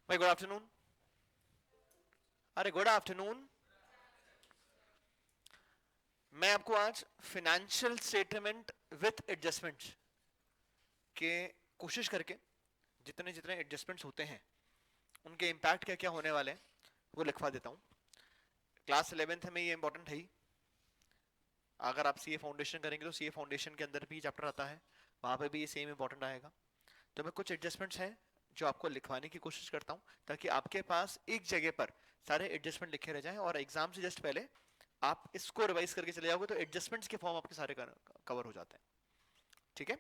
भाई good afternoon. अरे good afternoon. मैं आपको आज फिनेंशियल स्टेटमेंट विथ एडजस्टमेंट्स के कोशिश करके जितने जितने एडजस्टमेंट्स होते हैं उनके इम्पैक्ट क्या क्या होने वाले हैं वो लिखवा देता हूँ। क्लास 11th में ये इंपॉर्टेंट है ही। अगर आप सीए फाउंडेशन करेंगे तो सीए फाउंडेशन के अंदर भी चैप्टर आता है, वहां पे भी ये सेम इंपॉर्टेंट आएगा। तो मैं कुछ एडजस्टमेंट्स हैं जो आपको लिखवाने की कोशिश करता हूँ ताकि आपके पास एक जगह पर सारे एडजस्टमेंट लिखे रह जाएं और एग्जाम से जस्ट पहले आप इसको रिवाइज करके चले जाओगे तो एडजस्टमेंट्स के फॉर्म आपके सारे कवर हो जाते हैं। ठीक है,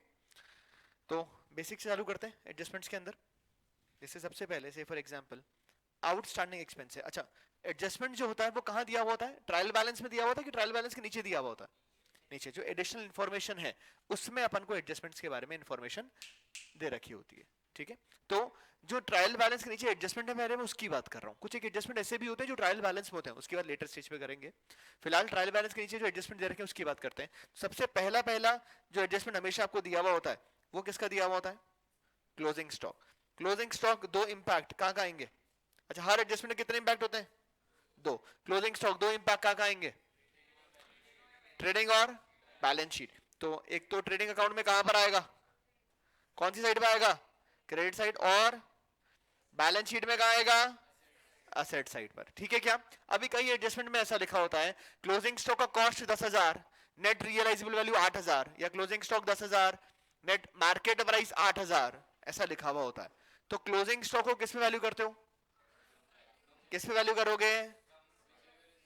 तो बेसिक से चालू करते हैं एडजस्टमेंट्स के अंदर। जैसे सबसे पहले से फॉर एग्जांपल आउटस्टैंडिंग एक्सपेंस है। अच्छा, एडजस्टमेंट जो होता है वो कहाँ दिया हुआ होता है? ट्रायल बैलेंस में दिया हुआ होता है कि ट्रायल बैलेंस के नीचे दिया हुआ होता है? नीचे जो एडिशनल इन्फॉर्मेशन है उसमें अपन को एडजस्टमेंट्स के बारे में इन्फॉर्मेशन दे रखी होती है। ठीक है, तो जो ट्रायल बैलेंस के नीचे एडजस्टमेंट है मेरे में उसकी बात कर रहा हूँ। कुछ एक एडजस्टमेंट ऐसे भी होते हैं जो ट्रायल बैलेंस में होते हैं, उसके बाद लेटर स्टेज पे करेंगे। फिलहाल ट्रायल बैलेंस के नीचे जो एडजस्टमेंट दे रखे हैं उसकी बात करते हैं। सबसे पहला पहला जो एडजस्टमेंट हमेशा आपको दिया हुआ होता है वो किसका दिया हुआ होता है? Closing stock. क्लोजिंग स्टॉक दो इंपैक्ट कहाँ कहाँ आएंगे? अच्छा, हर एडजस्टमेंट के कितने इंपैक्ट होते हैं? दो। क्लोजिंग स्टॉक दो इंपैक्ट कहाँ कहाँ आएंगे? ट्रेडिंग और बैलेंस शीट। तो एक तो ट्रेडिंग अकाउंट में कहां पर आएगा? कौन सी साइड पे आएगा? Credit side. और बैलेंस शीट में कहां आएगा? असेट साइड पर। ठीक है क्या? अभी कई एडजस्टमेंट में ऐसा लिखा होता है क्लोजिंग स्टॉक का कॉस्ट 10,000, नेट रियलाइजेबल वैल्यू 8,000, या closing stock 10,000, net market price 8,000, ऐसा लिखा हुआ होता है। तो क्लोजिंग स्टॉक को किस में वैल्यू करते हो? किस में वैल्यू करोगे?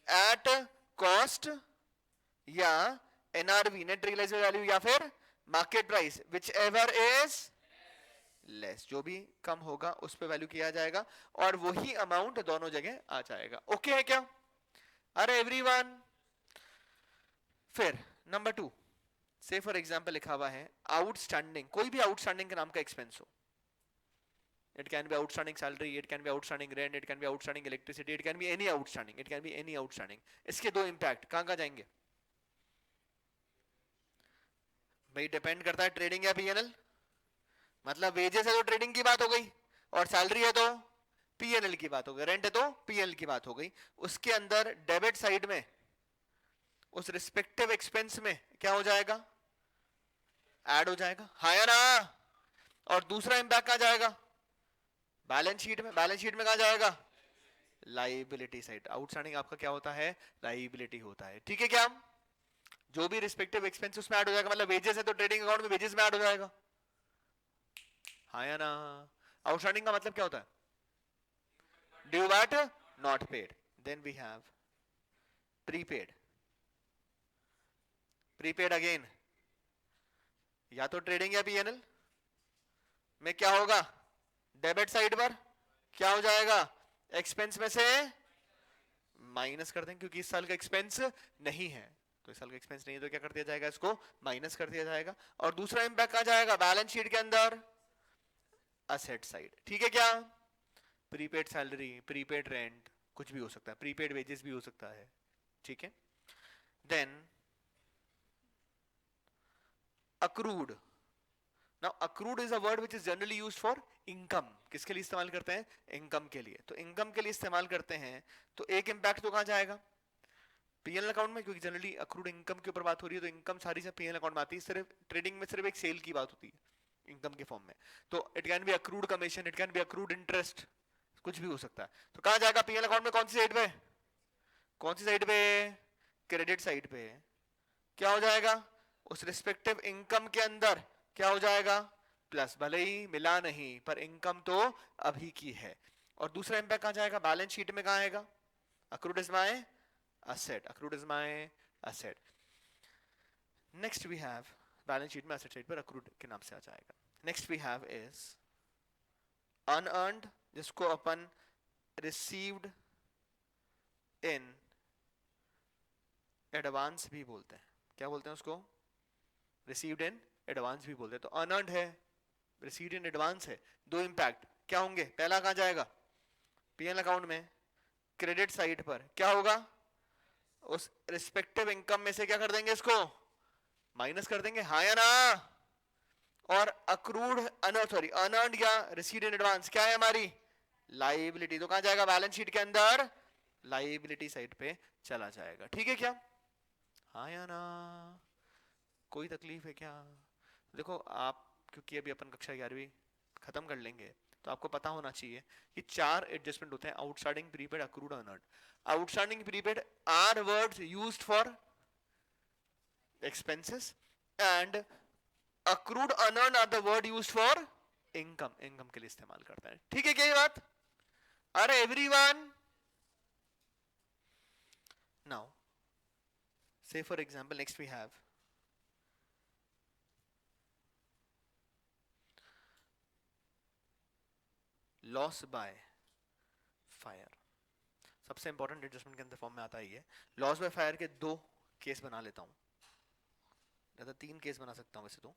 एट कॉस्ट या एनआरवी नेट रियलाइजेबल वैल्यू या फिर market price, which ever is less. जो भी कम होगा उस पर वैल्यू किया जाएगा और वही अमाउंट दोनों जगह आ जाएगा। ओके है क्या? अरे एवरीवन। फिर नंबर 2, से फॉर एग्जांपल लिखा हुआ है आउटस्टैंडिंग, कोई भी आउटस्टैंडिंग के नाम का एक्सपेंस हो। It can be outstanding salary, it can be outstanding rent, it can be outstanding electricity, it can be any outstanding, it can be any outstanding. इसके दो इंपैक्ट कहां कहां जाएंगे भाई? डिपेंड करता है ट्रेडिंग या पीएनएल। मतलब वेजेस है तो ट्रेडिंग की बात हो गई, और सैलरी है तो पीएनएल की बात हो गई, रेंट है तो पीएनएल की बात हो गई। उसके अंदर डेबिट साइड में उस रिस्पेक्टिव एक्सपेंस में क्या हो जाएगा? ऐड हो जाएगा, हाँ या ना? और दूसरा इंपैक्ट कहां जाएगा? बैलेंस शीट में। बैलेंस शीट में कहां जाएगा? Liability side. आउटस्टैंडिंग आपका क्या होता है? लाइबिलिटी होता है। ठीक है क्या? जो भी रिस्पेक्टिव एक्सपेंस उसमें ऐड हो जाएगा। मतलब वेजेस है तो ट्रेडिंग अकाउंट में वेजेस में ऐड हो जाएगा, हाँ या ना? आउटस्टैंडिंग का मतलब क्या होता है? Due but not paid. Then we have prepaid. Prepaid again या तो ट्रेडिंग या पीएनएल में क्या होगा? डेबिट साइड पर क्या हो जाएगा? एक्सपेंस में से माइनस कर देंगे, क्योंकि इस साल का एक्सपेंस नहीं है। तो इस साल का एक्सपेंस नहीं है तो क्या कर दिया जाएगा? इसको माइनस कर दिया जाएगा। और दूसरा इंपैक्ट कहां जाएगा? बैलेंस शीट के अंदर असेट साइड। ठीक है क्या? प्रीपेड सैलरी, प्रीपेड रेंट, कुछ भी हो सकता है, प्रीपेड वेजेस भी हो सकता है। ठीक है, then accrued. Now accrued is a word which is generally used for income. किसके लिए इस्तेमाल करते हैं? इनकम के लिए। तो इनकम के लिए इस्तेमाल करते हैं तो एक इंपैक्ट तो कहां जाएगा? पीएनएल अकाउंट में, क्योंकि जनरली अक्रूड इनकम के ऊपर बात हो रही है तो इनकम सारी से पीएनएल अकाउंट में आती है। सिर्फ ट्रेडिंग में सिर्फ एक सेल की बात होती है इनकम के फॉर्म में। तो it can be accrued commission, it can be accrued interest, कुछ भी हो सकता है। तो कहां जाएगा पीएनएल अकाउंट में? कौन सी साइड पे? कौन सी साइड पे? क्रेडिट साइड पे। क्या हो जाएगा? उस रिस्पेक्टिव इनकम के अंदर क्या हो जाएगा? प्लस। भले ही मिला नहीं पर इनकम तो अभी की है। और दूसरा इंपैक्ट कहां जाएगा? बैलेंस शीट में कहां आएगा? Accrued is my asset, accrued is my asset. Next we have balance sheet में असेट साइड पर अक्रूड के नाम से आ जाएगा। Next we have is unearned, जिसको अपन रिसीव्ड इन एडवांस भी बोलते हैं। क्या बोलते हैं उसको? रिसीव्ड इन एडवांस भी बोलते हैं। तो अनअर्न्ड है, रिसीव्ड इन एडवांस है, दो इंपैक्ट क्या होंगे? पहला कहां जाएगा? पीएनएल अकाउंट में क्रेडिट साइड पर क्या होगा? उस रिस्पेक्टिव इनकम में से क्या कर देंगे? इसको माइनस कर देंगे, हाँ या ना? और अक्रूड सॉरी अनअर्न्ड या रिसीव्ड इन एडवांस क्या है हमारी? लाइबिलिटी, तो कहां जाएगा? बैलेंस शीट के अंदर, लाइबिलिटी साइड पे चला जाएगा। ठीक है क्या? हाँ या ना? कोई तकलीफ है क्या? देखो आप, क्योंकि अभी अपन कक्षा 11वीं खत्म कर लेंगे, तो आपको पता होना चाहिए कि 4 एडजस्टमेंट होते हैं: outstanding, prepaid, accrued, earned. Outstanding, prepaid are words used for expenses, and accrued unearned are the word used for income, income के लिए इस्तेमाल करता है। ठीक है क्या ये बात? अरे everyone, now say for example next we have loss by fire। सबसे इंपॉर्टेंट एडजस्टमेंट के अंदर फॉर्म में आता है ये। लॉस बाय फायर के 2 केस बना लेता हूं, या 3 केस बना सकता हूं वैसे तो।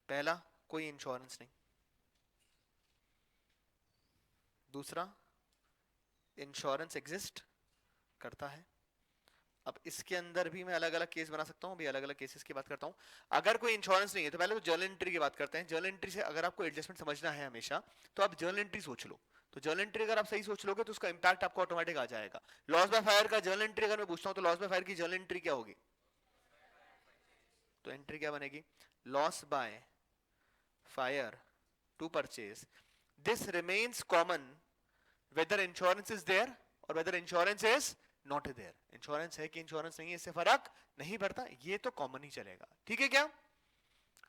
पहला, कोई इंश्योरेंस नहीं। दूसरा, इंश्योरेंस एग्जिस्ट करता है। अब इसके अंदर भी मैं अलग अलग केस बना सकता हूं, अभी अलग अलग केसेस की बात करता हूं। अगर कोई इंश्योरेंस नहीं है तो पहले तो जर्नल एंट्री की बात करते हैं। जर्नल एंट्री से अगर आपको एडजस्टमेंट समझना है हमेशा, तो आप जर्नल एंट्री सोच लो। तो जर्नल एंट्री अगर आप सही सोच लोगे तो उसका इंपैक्ट आपको ऑटोमेटिक आ जाएगा। लॉस बाय फायर का जर्नल एंट्री अगर मैं पूछता हूं तो लॉस बाय फायर की जर्नल एंट्री क्या होगी? तो एंट्री क्या बनेगी? Loss by fire to purchase, this remains common whether insurance is there और whether insurance is not there. Insurance है कि इंश्योरेंस नहीं है, इससे फर्क नहीं पड़ता, ये तो कॉमन ही चलेगा। ठीक है क्या?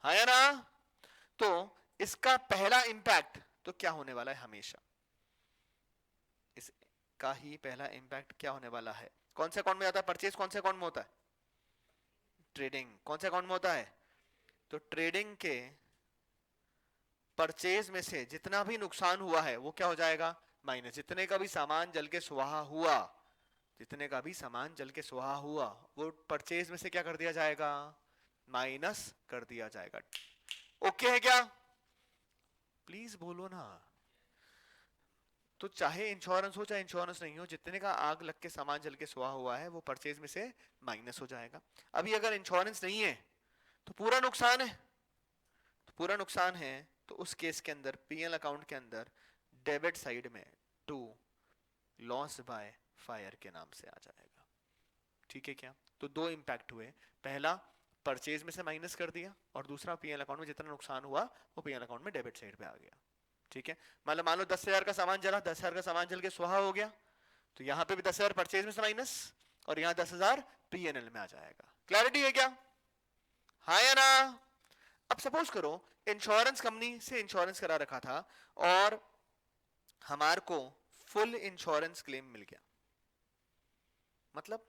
हाँ या ना? तो इसका पहला इंपैक्ट तो क्या होने वाला है? हमेशा इसका ही पहला इंपैक्ट क्या होने वाला है? कौन से अकाउंट में आता है परचेज? कौन से अकाउंट में होता है? ट्रेडिंग। कौन से अकाउंट में होता है? तो ट्रेडिंग के परचेज में से जितना भी नुकसान हुआ है वो क्या हो जाएगा? माइनस। जितने का भी सामान जल के सुहा हुआ, जितने का भी सामान जल के सुहा हुआ, वो परचेज में से क्या कर दिया जाएगा? माइनस कर दिया जाएगा। ओके है क्या? प्लीज बोलो ना। तो चाहे इंश्योरेंस हो चाहे इंश्योरेंस नहीं हो, जितने का आग लग के सामान जल के सुहा हुआ है वो परचेज में से माइनस हो जाएगा। अभी अगर इंश्योरेंस नहीं है तो पूरा नुकसान है, तो पूरा नुकसान है तो उस केस के अंदर पीएल अकाउंट के अंदर डेबिट साइड में टू लॉस बाय फायर के नाम से आ जाएगा। ठीक है क्या? तो 2 इंपैक्ट हुए। पहला, परचेज में से माइनस कर दिया, और दूसरा, पीएल अकाउंट में जितना नुकसान हुआ वो पीएल अकाउंट में डेबिट साइड पे आ गया। ठीक है? मतलब मान लो 10,000 का सामान जला, 10,000 का सामान जल के सुहा हो गया, तो यहां पे भी 10,000 परचेज में से माइनस और यहां 10,000 पीएनएल में आ जाएगा। क्लैरिटी है क्या? हाँ या ना? अब सपोज करो इंश्योरेंस कंपनी से इंश्योरेंस करा रखा था और हमारे को फुल इंश्योरेंस क्लेम मिल गया। मतलब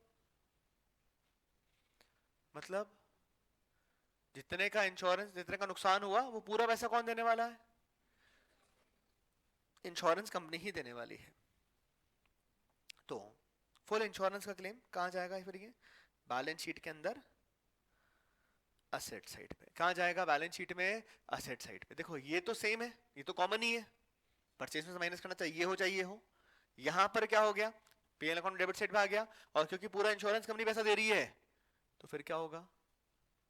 जितने का इंश्योरेंस, जितने का नुकसान हुआ वो पूरा पैसा कौन देने वाला है? इंश्योरेंस कंपनी ही देने वाली है। तो फुल इंश्योरेंस का क्लेम कहां जाएगा? फिर ये बैलेंस शीट के अंदर असेट साइड पे। कहां जाएगा? बैलेंस शीट में असेट साइड पे। देखो ये तो सेम है, ये तो कॉमन ही है। परचेज में से माइनस करना चाहिए हो चाहिए हो। यहां पर क्या हो गया? पीएल अकाउंट डेबिट साइड पे आ गया, और क्योंकि पूरा इंश्योरेंस कंपनी पैसा दे रही है तो फिर क्या होगा?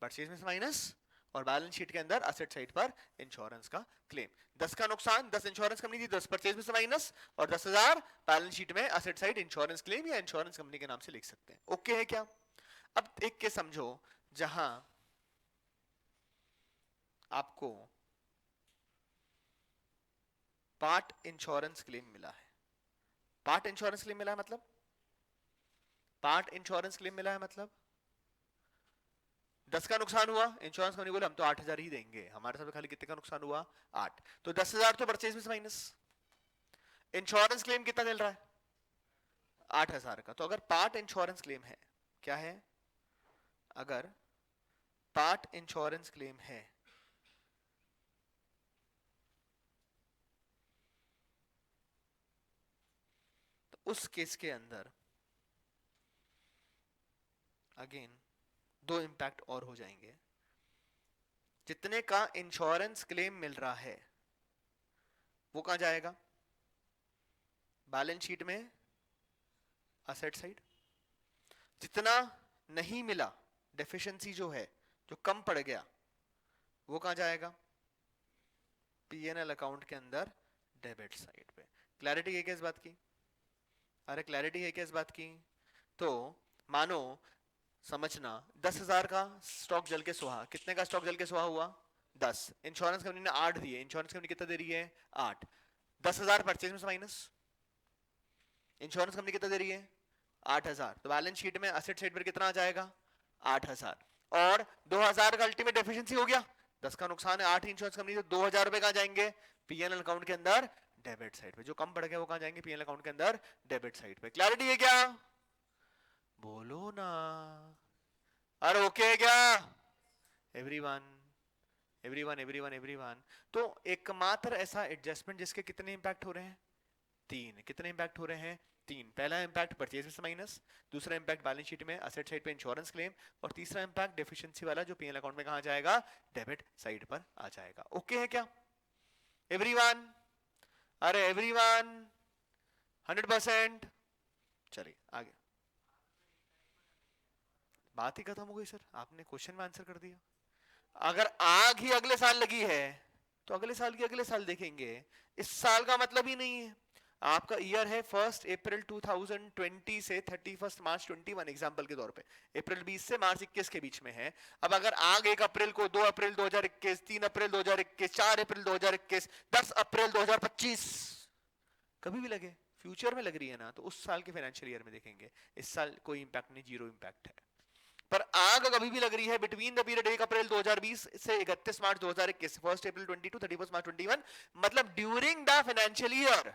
परचेज में से माइनस और बैलेंस शीट के अंदर असेट साइड पर इंश्योरेंस का क्लेम। 10 का नुकसान, 10 इंश्योरेंस कंपनी दी, 10 परचेज में से माइनस और 10,000 बैलेंस शीट में असेट साइड इंश्योरेंस क्लेम या इंश्योरेंस कंपनी के नाम से लिख सकते हैं। ओके है क्या? अब एक के समझो जहां आपको पार्ट इंश्योरेंस क्लेम मिला है। पार्ट इंश्योरेंस क्लेम मिला है मतलब, पार्ट इंश्योरेंस क्लेम मिला है मतलब 10 का नुकसान हुआ, इंश्योरेंस कंपनी बोले हम तो 8,000 ही देंगे, हमारे साथ खाली कितने का नुकसान हुआ? 8। तो 10,000 तो परचेज में से माइनस, इंश्योरेंस क्लेम कितना मिल रहा है? 8,000 का। तो अगर पार्ट इंश्योरेंस क्लेम है, क्या है? अगर पार्ट इंश्योरेंस क्लेम है तो उस केस के अंदर अगेन 2 इंपैक्ट और हो जाएंगे। जितने का इंश्योरेंस क्लेम मिल रहा है वो कहां जाएगा? बैलेंस शीट में असेट साइड। जितना नहीं मिला, डेफिशिएंसी जो है, जो कम पड़ गया, वो कहां जाएगा? पीएनएल अकाउंट के अंदर डेबिट साइड पे। क्लैरिटी है क्या इस बात की? अरे क्लैरिटी है क्या इस बात की? तो मानो, समझना, 10,000 का स्टॉक जल के सुहा, कितने का स्टॉक जल के सुहा हुआ? 10। इंश्योरेंस कंपनी ने 8 दिए, इंश्योरेंस कंपनी कितना दे रही है? 8। 10,000 परचेज में से माइनस, इंश्योरेंस कंपनी कितना दे रही है? 8,000। तो बैलेंस शीट में असेट साइड पर कितना आ जाएगा? 8,000। और 2,000 का अल्टीमेट डेफिशिएंसी हो गया, 10 का नुकसान है, 8 इंश्योरेंस कंपनी से 2,000 रुपए कहां जाएंगे? पीएनएल अकाउंट के अंदर डेबिट साइड पे। जो कम पड़ गया वो कहां जाएंगे? पीएनएल अकाउंट के अंदर डेबिट साइड पे। क्लैरिटी है क्या? बोलो ना। अरे ओके है क्या एवरीवन? एवरीवन। तो एकमात्र ऐसा एडजस्टमेंट जिसके कितने इंपैक्ट हो रहे हैं? 3। कितने इंपैक्ट हो रहे हैं? 3। पहला इंपैक्ट परचेज में से माइनस, दूसरा इंपैक्ट बैलेंस शीट में असेट साइड पे इंश्योरेंस क्लेम, और तीसरा इंपैक्ट डेफिशिएंसी वाला जो पीएनएल अकाउंट में कहां जाएगा? डेबिट साइड पर आ जाएगा। ओके है क्या एवरीवन? अरे एवरीवन 100%। चलिए आगे। बात ही खत्म हो गई सर, आपने क्वेश्चन में आंसर कर दिया। अगर आग ही अगले साल लगी है तो अगले साल की अगले साल देखेंगे, इस साल का मतलब ही नहीं है। आपका ईयर है 1 अप्रैल 2020 से 31 मार्च 21, एग्जांपल के तौर पे अप्रैल 20 से मार्च 21 के बीच में है। अब अगर आग 1 अप्रैल को, 2 अप्रैल 2021, 3 अप्रैल 2021, 4 अप्रैल 2021, 10 अप्रैल 2025, कभी भी लगे, फ्यूचर में लग रही है ना, तो उस साल के फाइनेंशियल ईयर में देखेंगे। इस साल कोई इंपैक्ट नहीं, जीरो इंपैक्ट है। पर आग कभी भी लग रही है बिटवीन द पीरियड 1 अप्रैल 2020 से 31 मार्च 2021, 1 अप्रैल 22, 31 मार्च 21, मतलब ड्यूरिंग द फाइनेंशियल ईयर,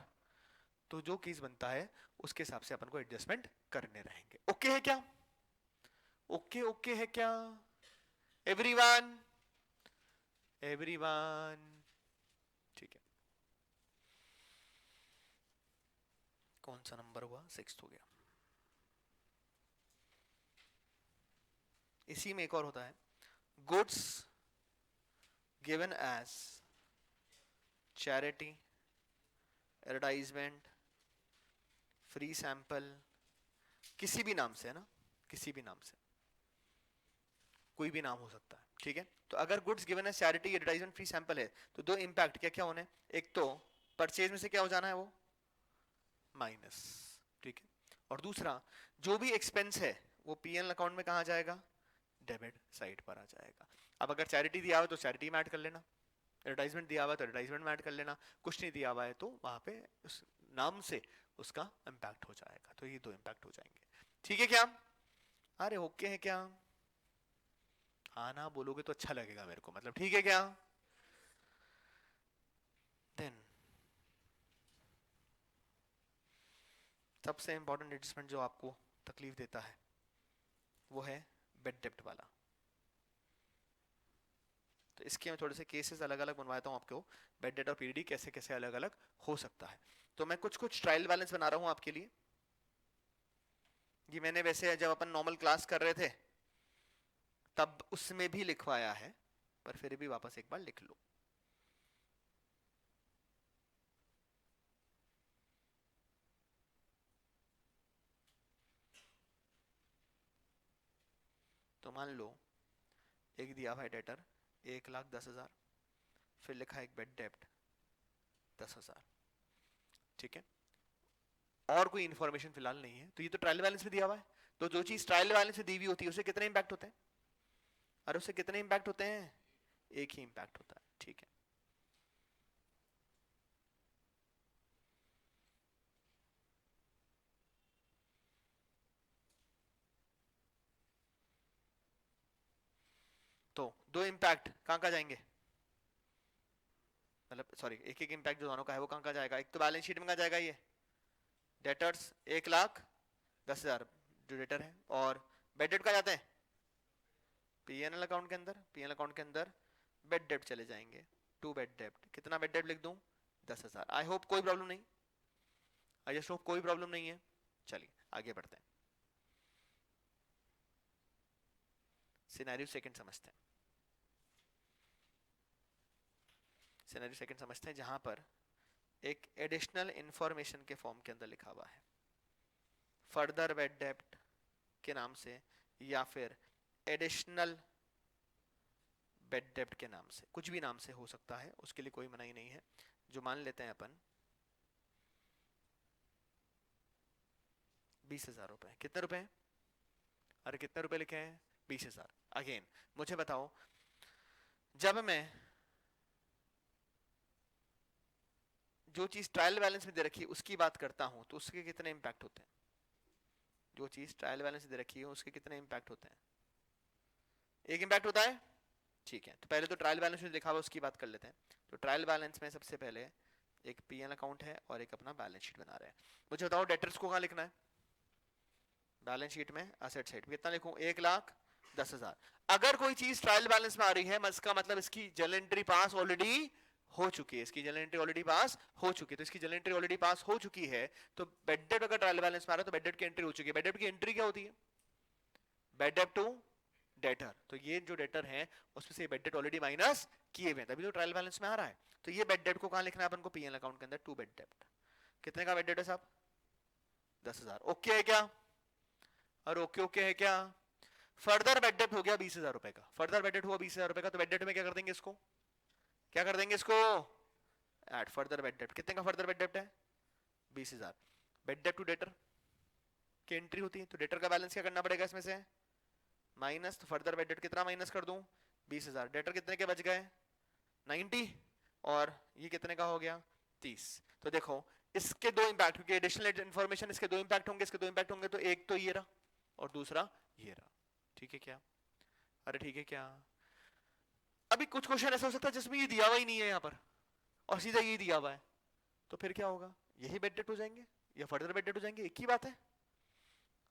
तो जो केस बनता है उसके हिसाब से अपन को एडजस्टमेंट करने रहेंगे। ओके है क्या? ओके है क्या एवरीवन? एवरीवन ठीक है। कौन सा नंबर हुआ? 6 हो गया। इसी में एक और होता है, goods given as charity, advertisement, free sample, किसी भी नाम से है ना, किसी भी नाम से, कोई भी नाम हो सकता है, ठीक है। तो अगर goods given as charity, advertisement, free sample है, तो दो इंपैक्ट क्या क्या होने? एक तो परचेज में से क्या हो जाना है? वो माइनस, ठीक है। और दूसरा, जो भी एक्सपेंस है वो पीएनएल अकाउंट में कहा जाएगा? डेबिट साइड पर आ जाएगा। अब अगर चैरिटी दिया हुआ तो चैरिटी में ऐड कर लेना, एडवर्टाइजमेंट दिया हुआ तो एडवर्टाइजमेंट में ऐड कर लेना, कुछ नहीं दिया हुआ है तो वहां पे उस नाम से उसका इंपैक्ट हो जाएगा। तो ये दो इंपैक्ट हो जाएंगे, ठीक है क्या? अरे ओके है क्या? हाँ ना बोलोगे तो अच्छा लगेगा मेरे को, मतलब ठीक है क्या? देन सबसे इंपॉर्टेंट एडजस्टमेंट जो आपको तकलीफ देता है वो है बेड डेप्ट वाला। तो इसके मैं थोड़े से केसेस अलग अलग बनवाता हूँ आपको, बेड डेट और पीडीडी कैसे कैसे अलग अलग हो सकता है। तो मैं कुछ कुछ ट्रायल बैलेंस बना रहा हूँ आपके लिए। ये मैंने वैसे जब अपन नॉर्मल क्लास कर रहे थे तब उसमें भी लिखवाया है, पर फिर भी वापस एक बार लिख लो। तो मान लो एक दिया हुआ है डेटर 1,10,000, फिर लिखा है एक बेड डेप्ट 10,000, ठीक है। और कोई इंफॉर्मेशन फिलहाल नहीं है, तो ये तो ट्रायल बैलेंस में दिया हुआ है। तो जो चीज ट्रायल बैलेंस में दी हुई होती है उसे कितने इंपैक्ट होते हैं? और उससे कितने इंपैक्ट होते हैं? एक ही इंपैक्ट होता है, ठीक है। तो दो इंपैक्ट कहां कहां जाएंगे? मतलब सॉरी, एक एक इंपैक्ट जो दोनों का है वो कहां कहां जाएगा? एक तो बैलेंस शीट में कहां जाएगा? ये डेटर्स 1,10,000 जो डेटर है, और बेड डेट कहां जाते हैं? पीएनएल अकाउंट के अंदर। पीएनएल अकाउंट के अंदर बेड डेट चले जाएंगे, टू बेड डेट। कितना बेड डेट लिख दूं? 10,000। आई होप कोई प्रॉब्लम नहीं, आई जस्ट होप कोई प्रॉब्लम नहीं है। चलिए आगे बढ़ते हैं, सिनेरियो सेकंड समझते हैं। सिनेरियो सेकंड समझते हैं जहां पर एक एडिशनल इंफॉर्मेशन के फॉर्म के अंदर लिखा हुआ है फर्दर बेड डेप्ट के नाम से, या फिर एडिशनल बेड डेप्ट के नाम से, कुछ भी नाम से हो सकता है, उसके लिए कोई मनाही नहीं है। जो मान लेते हैं अपन 20,000 रुपए। कितने रुपए? अरे कितने रुपए लिखे हैं? 20,000। अगेन मुझे बताओ, जब मैं जो चीज ट्रायल बैलेंस में दे रखी है उसकी बात करता हूं तो उसके कितने इंपैक्ट होते हैं? जो चीज ट्रायल बैलेंस में दे रखी है उसके कितने इंपैक्ट होते हैं? एक इंपैक्ट होता है। ठीक है, तो पहले तो ट्रायल बैलेंस में लिखा हुआ उसकी बात कर लेते हैं। तो ट्रायल बैलेंस में सबसे पहले एक पीएल अकाउंट है और एक अपना बैलेंस शीट बना रहे हैं। मुझे बताओ डेटर्स को कहां लिखना है? बैलेंस शीट में एसेट साइड कितना लिखूं? 1,10,000। अगर कोई चीज ट्रायल बैलेंस में आ रही है इसका मतलब इसकी जर्नल एंट्री पास ऑलरेडी हो चुकी है। इसकी जर्नल एंट्री ऑलरेडी पास हो चुकी है, तो इसकी जर्नल एंट्री ऑलरेडी पास हो चुकी है। तो बेड डेट अगर ट्रायल बैलेंस में आ रहा है तो बेड डेट की एंट्री हो चुकी है। बेड डेट की एंट्री क्या होती है? Bad debt to debtor. तो ये जो डेटर है उसमें से बेड डेट ऑलरेडी माइनस किए हुए हैं, तभी तो ट्रायल बैलेंस में आ रहा है। तो ये बेड डेट को कहां लिखना है अपन को? पीएल अकाउंट के अंदर टू बेड डेट। कितने का बेड डेट है साहब? 10,000। ओके है क्या? और ओके ओके है क्या? फर्दर बेड डेट हो गया 20,000 रुपए का। फर्दर बेड डेट हुआ 20,000 रुपए का, तो बेड डेट में क्या कर देंगे इसको? क्या कर देंगे इसको? ऐड फर्दर बेड डेट। कितने का फर्दर बेड डेट है? 20,000। बेड डेट टू डेटर की एंट्री होती है, तो डेटर का बैलेंस क्या करना पड़ेगा इसमें से? माइनस। तो फर्दर बेड डेट कितना माइनस कर दूं? 20,000। डेटर कितने के बच गए? 90। और ये कितने का हो गया? 30। तो देखो इसके दो इंपैक्ट, क्योंकि एडिशनल इन्फॉर्मेशन इसके दो इंपैक्ट होंगे। इसके दो इंपैक्ट होंगे, तो एक तो ये रहा और दूसरा ये रहा। ठीक है क्या? अरे ठीक है क्या? अभी कुछ क्वेश्चन ऐसा हो सकता है जिसमें ये दिया हुआ ही नहीं है यहाँ पर और सीधा ये दिया हुआ है, तो फिर क्या होगा? यही बेड डेट हो जाएंगे या फर्दर बेड डेट हो जाएंगे, एक ही बात है।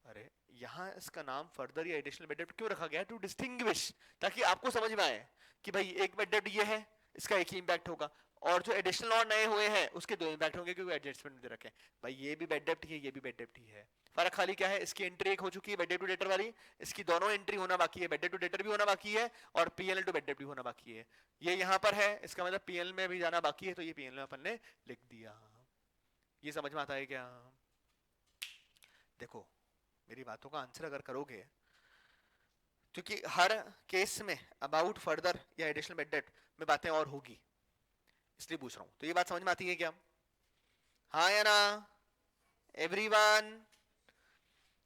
अरे यहाँ इसका नाम फर्दर या एडिशनल बेड डेट क्यों रखा गया है? टू डिस्टिंग्विश, ताकि आपको समझ में आए कि भाई एक बेड डेट ये है, इसका एक ही इंपैक्ट होगा, और जो एडिशनल और नए हुए हैं उसके दो इंपैक्ट होंगे, क्योंकि एडजस्टमेंट दे रखे हैं। भाई ये भी बेड डेट ही है, ये भी बेड डेट ही है। फर्क खाली क्या है? इसकी एंट्री एक हो चुकी है बेड डेट टू डेटर वाली, इसकी दोनों एंट्री होना बाकी है, बेड डेट टू डेटर भी होना बाकी है और पीएल टू बेड डेट भी होना बाकी है। ये यहाँ पर है, इसका मतलब पीएल में भी जाना बाकी है, तो ये पीएल में अपन ने लिख दिया। ये समझ में आता है क्या? देखो मेरी बातों का आंसर अगर करोगे, क्योंकि हर केस में अबाउट फर्दर या एडिशनल बेड डेट में बातें और होगी, इसलिए पूछ रहा हूं। तो ये बात समझ में आती है क्या? हाँ या ना? एवरीवन?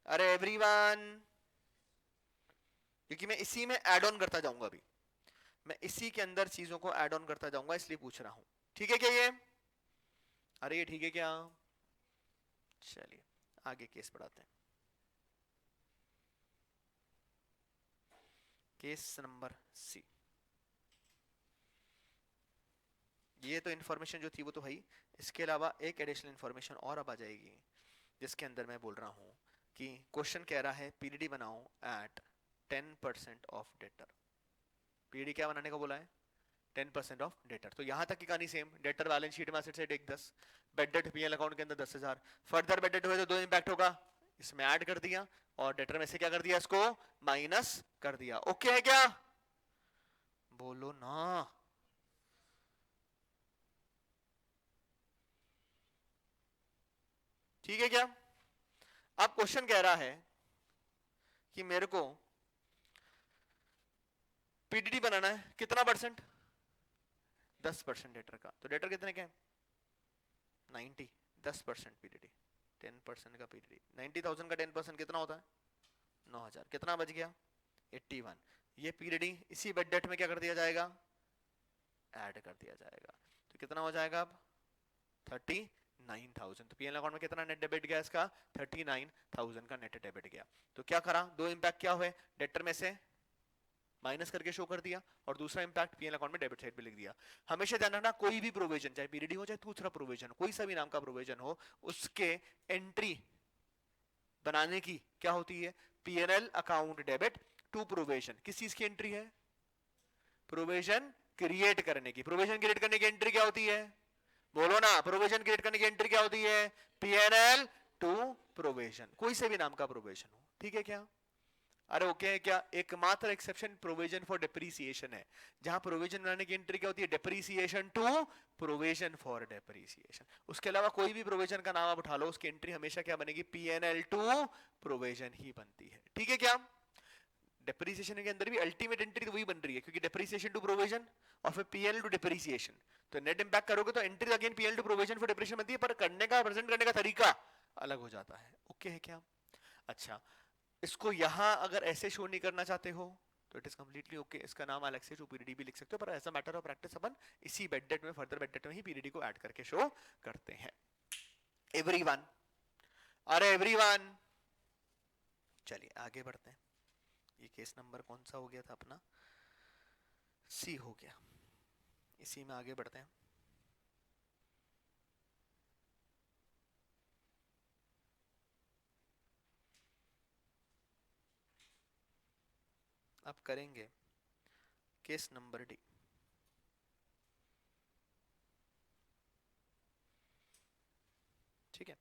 अरे एवरीवन, क्योंकि मैं इसी में ऐड ऑन करता जाऊंगा। अभी मैं इसी के अंदर चीजों को ऐड ऑन करता जाऊंगा, इसलिए पूछ रहा हूं। ठीक है क्या ये? अरे ये ठीक है क्या? चलिए आगे केस पढ़ाते हैं। Case number C. ये तो इन्फॉर्मेशन जो थी वो तो भाई, इसके अलावा एक एडिशनल इन्फॉर्मेशन और अब आ जाएगी, जिसके अंदर मैं बोल रहा हूं कि क्वेश्चन कह रहा है पीडीडी बनाओ एट 10% ऑफ डेटर। पीडीडी क्या बनाने को बोला है? 10% ऑफ डेटर। तो यहां तक की कहानी सेम, डेटर बैलेंस शीट में asset side 1,10, bed date PL account के अंदर 10,000। फर्दर बेड डेट हुए तो दो इंपैक्ट होगा, इसमें ऐड कर दिया और डेटर में से क्या कर दिया? इसको माइनस कर दिया। ओके है क्या? बोलो ना। ठीक है क्या? अब क्वेश्चन कह रहा है कि मेरे को पीडीडी बनाना है, कितना परसेंट? 10% डेटर का। तो डेटर कितने के हैं? 90। 10% पीडीडी, 10% का पीडीडी, 90,000 का 10% कितना होता है? 9,000। कितना बच गया? 81। ये पीडीडी इसी बेड डेट में क्या कर दिया जाएगा? ऐड कर दिया जाएगा। तो कितना हो जाएगा अब? 39,000। तो पीएल अकाउंट में कितना नेट डेबिट गया इसका? 39,000 का नेट डेबिट गया। तो क्या करा? दो इंपैक्ट क्या हुए? डेटर में से माइनस करके शो कर दिया और दूसरा इंपैक्ट पीएल अकाउंट में डेबिट साइड पे लिख दिया। हमेशा ध्यान रखना, कोई भी प्रोविजन, चाहे पीडीडी हो चाहे दूसरा प्रोविजन, कोई सा भी नाम का प्रोविजन हो, उसके एंट्री बनाने की क्या होती है? PNL account debit to provision. किस चीज की एंट्री है? प्रोविजन क्रिएट करने की। प्रोविजन क्रिएट करने की एंट्री क्या होती है? बोलो ना, प्रोविजन क्रिएट करने की एंट्री क्या होती है? पीएनएल टू प्रोविजन, कोई से भी नाम का प्रोविजन हो। ठीक है क्या? अरे ओके है क्या? एकमात्र एक्सेप्शन प्रोविजन फॉर डेप्रीसिएशन है, जहां प्रोविजन बनाने की एंट्री क्या होती है? Depreciation to provision for depreciation. उसके अलावा कोई भी प्रोविजन का नाम आप उठा लो, उसकी एंट्री हमेशा क्या बनेगी? पीएनएल टू प्रोविजन ही बनती है। ठीक है क्या? डेप्रीसिएशन के अंदर भी अल्टीमेट एंट्री तो वही बन रही है, क्योंकि डेप्रीसिएशन टू प्रोविजन और फिर पीएनएल टू डेप्रीसिएशन। तो नेट इंपैक्ट करोगे तो entry again PNL to provision for depreciation बनती है, पर करने का, प्रेजेंट करने का तरीका अलग हो जाता है। ओके है क्या? अच्छा, इसको यहां अगर ऐसे शो नहीं करना चाहते हो तो इट इज कम्प्लीटली ओके, इसका नाम अलग से शो पीरियड भी लिख सकते हो, पर as a matter of practice अपन इसी बेड डेट में, फर्दर बेड डेट में ही पीरियड को ऐड करके शो करते हैं। एवरीवन, अरे एवरीवन, चलिए आगे बढ़ते हैं। ये केस नंबर कौन सा हो गया था अपना? सी हो गया। इसी में आगे बढ़ते हैं। अब करेंगे केस नंबर डी। ठीक है,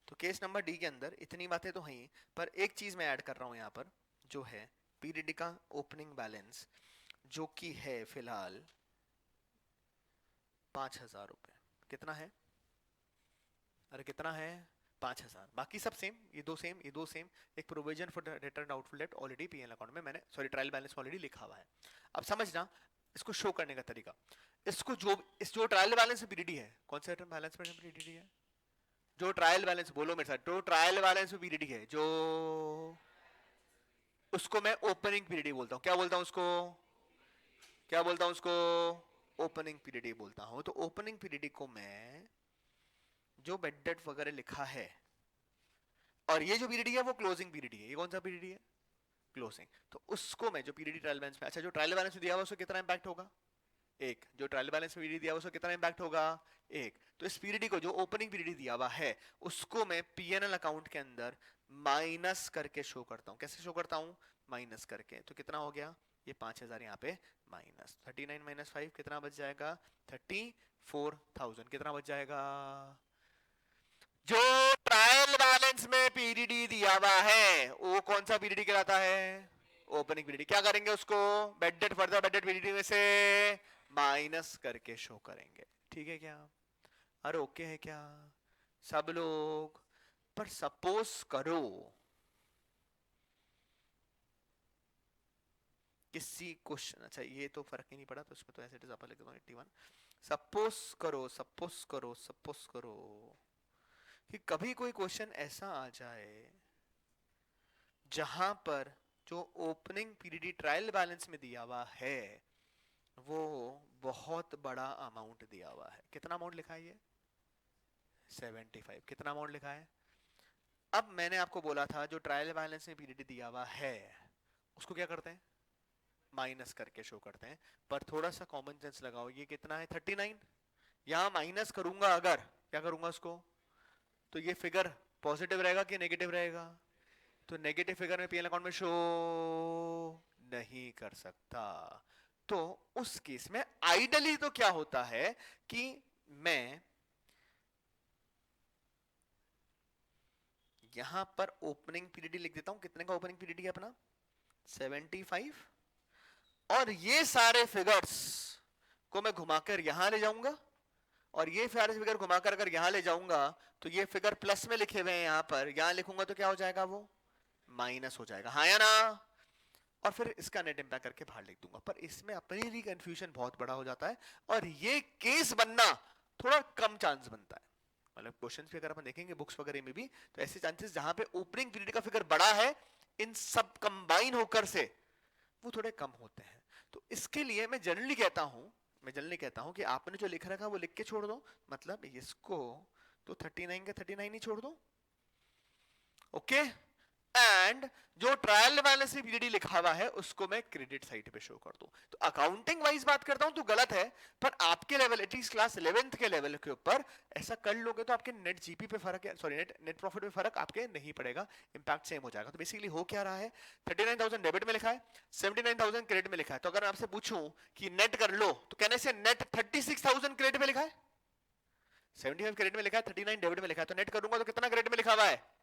तो केस नंबर डी के अंदर इतनी बातें तो हैं, पर एक चीज मैं ऐड कर रहा हूं यहाँ पर, जो है पीरियड का ओपनिंग बैलेंस, जो कि है फिलहाल 5,000 रुपए। कितना है? अरे कितना है? 5,000। बाकी सब सेम, ये दो सेम, ये दो सेम। एक provision for return doubtful debt already PL account में मैंने, सॉरी ट्रायल बैलेंस में ऑलरेडी लिखा हुआ है। अब समझना इसको शो करने का तरीका। इसको जो ट्रायल बैलेंस में पीरियड है, कौन सा रिटर्न बैलेंस में पीरियड है? जो ट्रायल बैलेंस, बोलो मेरे साथ, जो ट्रायल बैलेंस में पीरियड है, जो, उसको मैं ओपनिंग पीरियड बोलता हूँ। क्या बोलता हूँ उसको? क्या बोलता हूँ उसको? ओपनिंग पीरियड बोलता हूँ। तो ओपनिंग पीरियड को मैं, जो बेड डेट वगैरह लिखा है, और ये जो पीरियड है वो क्लोजिंग पीरियड है। ये कौन सा पीरियड है? क्लोजिंग। तो उसको मैं, जो पीरियड ट्रायल बैलेंस में, अच्छा जो ट्रायल बैलेंस में दिया हुआ उसको कितना इंपैक्ट होगा? एक। जो ट्रायल बैलेंस में पीरियड दिया हुआ उसको कितना इंपैक्ट होगा? एक। तो इस पीरियड को, जो ओपनिंग पीरियड दिया हुआ है, उसको मैं पीएनएल अकाउंट के अंदर माइनस करके शो करता हूं। कैसे शो करता हूं? माइनस करके। तो कितना हो गया? ये 5,000 यहाँ पे माइनस 39 माइनस 5 कितना बच जाएगा? 34,000। कितना बच जाएगा? जो ट्रायल बैलेंस में पीरियड दिया हुआ है वो कौन सा पीरियड कहलाता है? Opening period. क्या करेंगे उसको? बेड डेट, फर्दर बेड डेट पीरियड में से माइनस करके शो करेंगे। ठीक है क्या? अरे ओके है क्या सब लोग? पर सपोज करो किसी क्वेश्चन, अच्छा ये तो फर्क ही नहीं पड़ा, तो इसको तो ऐसे लिख देता हूं 81। सपोज करो कि कभी कोई क्वेश्चन ऐसा आ जाए जहां पर जो ओपनिंग पीरियड ट्रायल बैलेंस में दिया हुआ है वो बहुत बड़ा अमाउंट दिया हुआ है। कितना अमाउंट लिखा है? ये 75। कितना अमाउंट लिखा है? अब मैंने आपको बोला था जो ट्रायल बैलेंस में पीरियड दिया हुआ है उसको क्या करते हैं? माइनस करके शो करते हैं। पर थोड़ा सा कॉमन सेंस लगाओ, ये कितना है? 39। यहां माइनस करूंगा अगर, क्या करूंगा उसको, तो ये फिगर पॉजिटिव रहेगा कि नेगेटिव रहेगा? तो नेगेटिव फिगर में पीएल अकाउंट में शो नहीं कर सकता। तो उस केस में आइडली तो क्या होता है कि मैं यहां पर ओपनिंग पीरियड लिख देता हूं। कितने का ओपनिंग पीरियड है अपना? 75। और ये सारे फिगर्स को मैं घुमाकर यहां ले जाऊंगा, और ये सारे फिगर घुमाकर अगर यहां ले जाऊंगा तो ये फिगर प्लस में लिखे हुए हैं, यहां पर यहां लिखूंगा तो क्या हो जाएगा? वो माइनस हो जाएगा। हाँ या ना? और फिर इसका नेट इंपैक्ट करके बाहर लिख दूंगा। पर इसमें अपने लिए कंफ्यूजन बहुत बड़ा हो जाता है, और ये केस बनना थोड़ा कम चांस बनता है। मतलब क्वेश्चंस भी अगर अपन देखेंगे बुक्स वगैरह में भी, तो ऐसे चांसेस जहां पे ओपनिंग पीरियड का फिगर बड़ा है इन सब कंबाइन होकर से, वो थोड़े कम होते हैं। तो इसके लिए मैं जनरली कहता हूं कि आपने जो लिख रखा है वो लिख के छोड़ दो। मतलब इसको तो 39 का 39 ही छोड़ दो। ओके। एंड जो ट्रायल बैलेंस में पीरियड लिखा हुआ है उसको मैं क्रेडिट साइड पे शो कर दूं। तो अकाउंटिंग वाइज बात करता हूं तो गलत है, पर आपके लेवल, एटलीस्ट क्लास 11th के लेवल के ऊपर ऐसा कर लोगे तो आपके नेट जीपी पे फर्क है, सॉरी नेट प्रॉफिट पे फर्क आपके नहीं पड़ेगा, इंपैक्ट सेम हो जाएगा। तो बेसिकली हो क्या रहा है? 39,000 डेबिट में लिखा है, 79,000 क्रेडिट में लिखा है। तो अगर आपसे पूछूं कि नेट कर लो तो कहने से नेट 36,000 क्रेडिट में लिखा है, 75 क्रेडिट में लिखा है, 39 डेबिट में लिखा है। तो नेट करूंगा तो कितना क्रेडिट में लिखा हुआ है?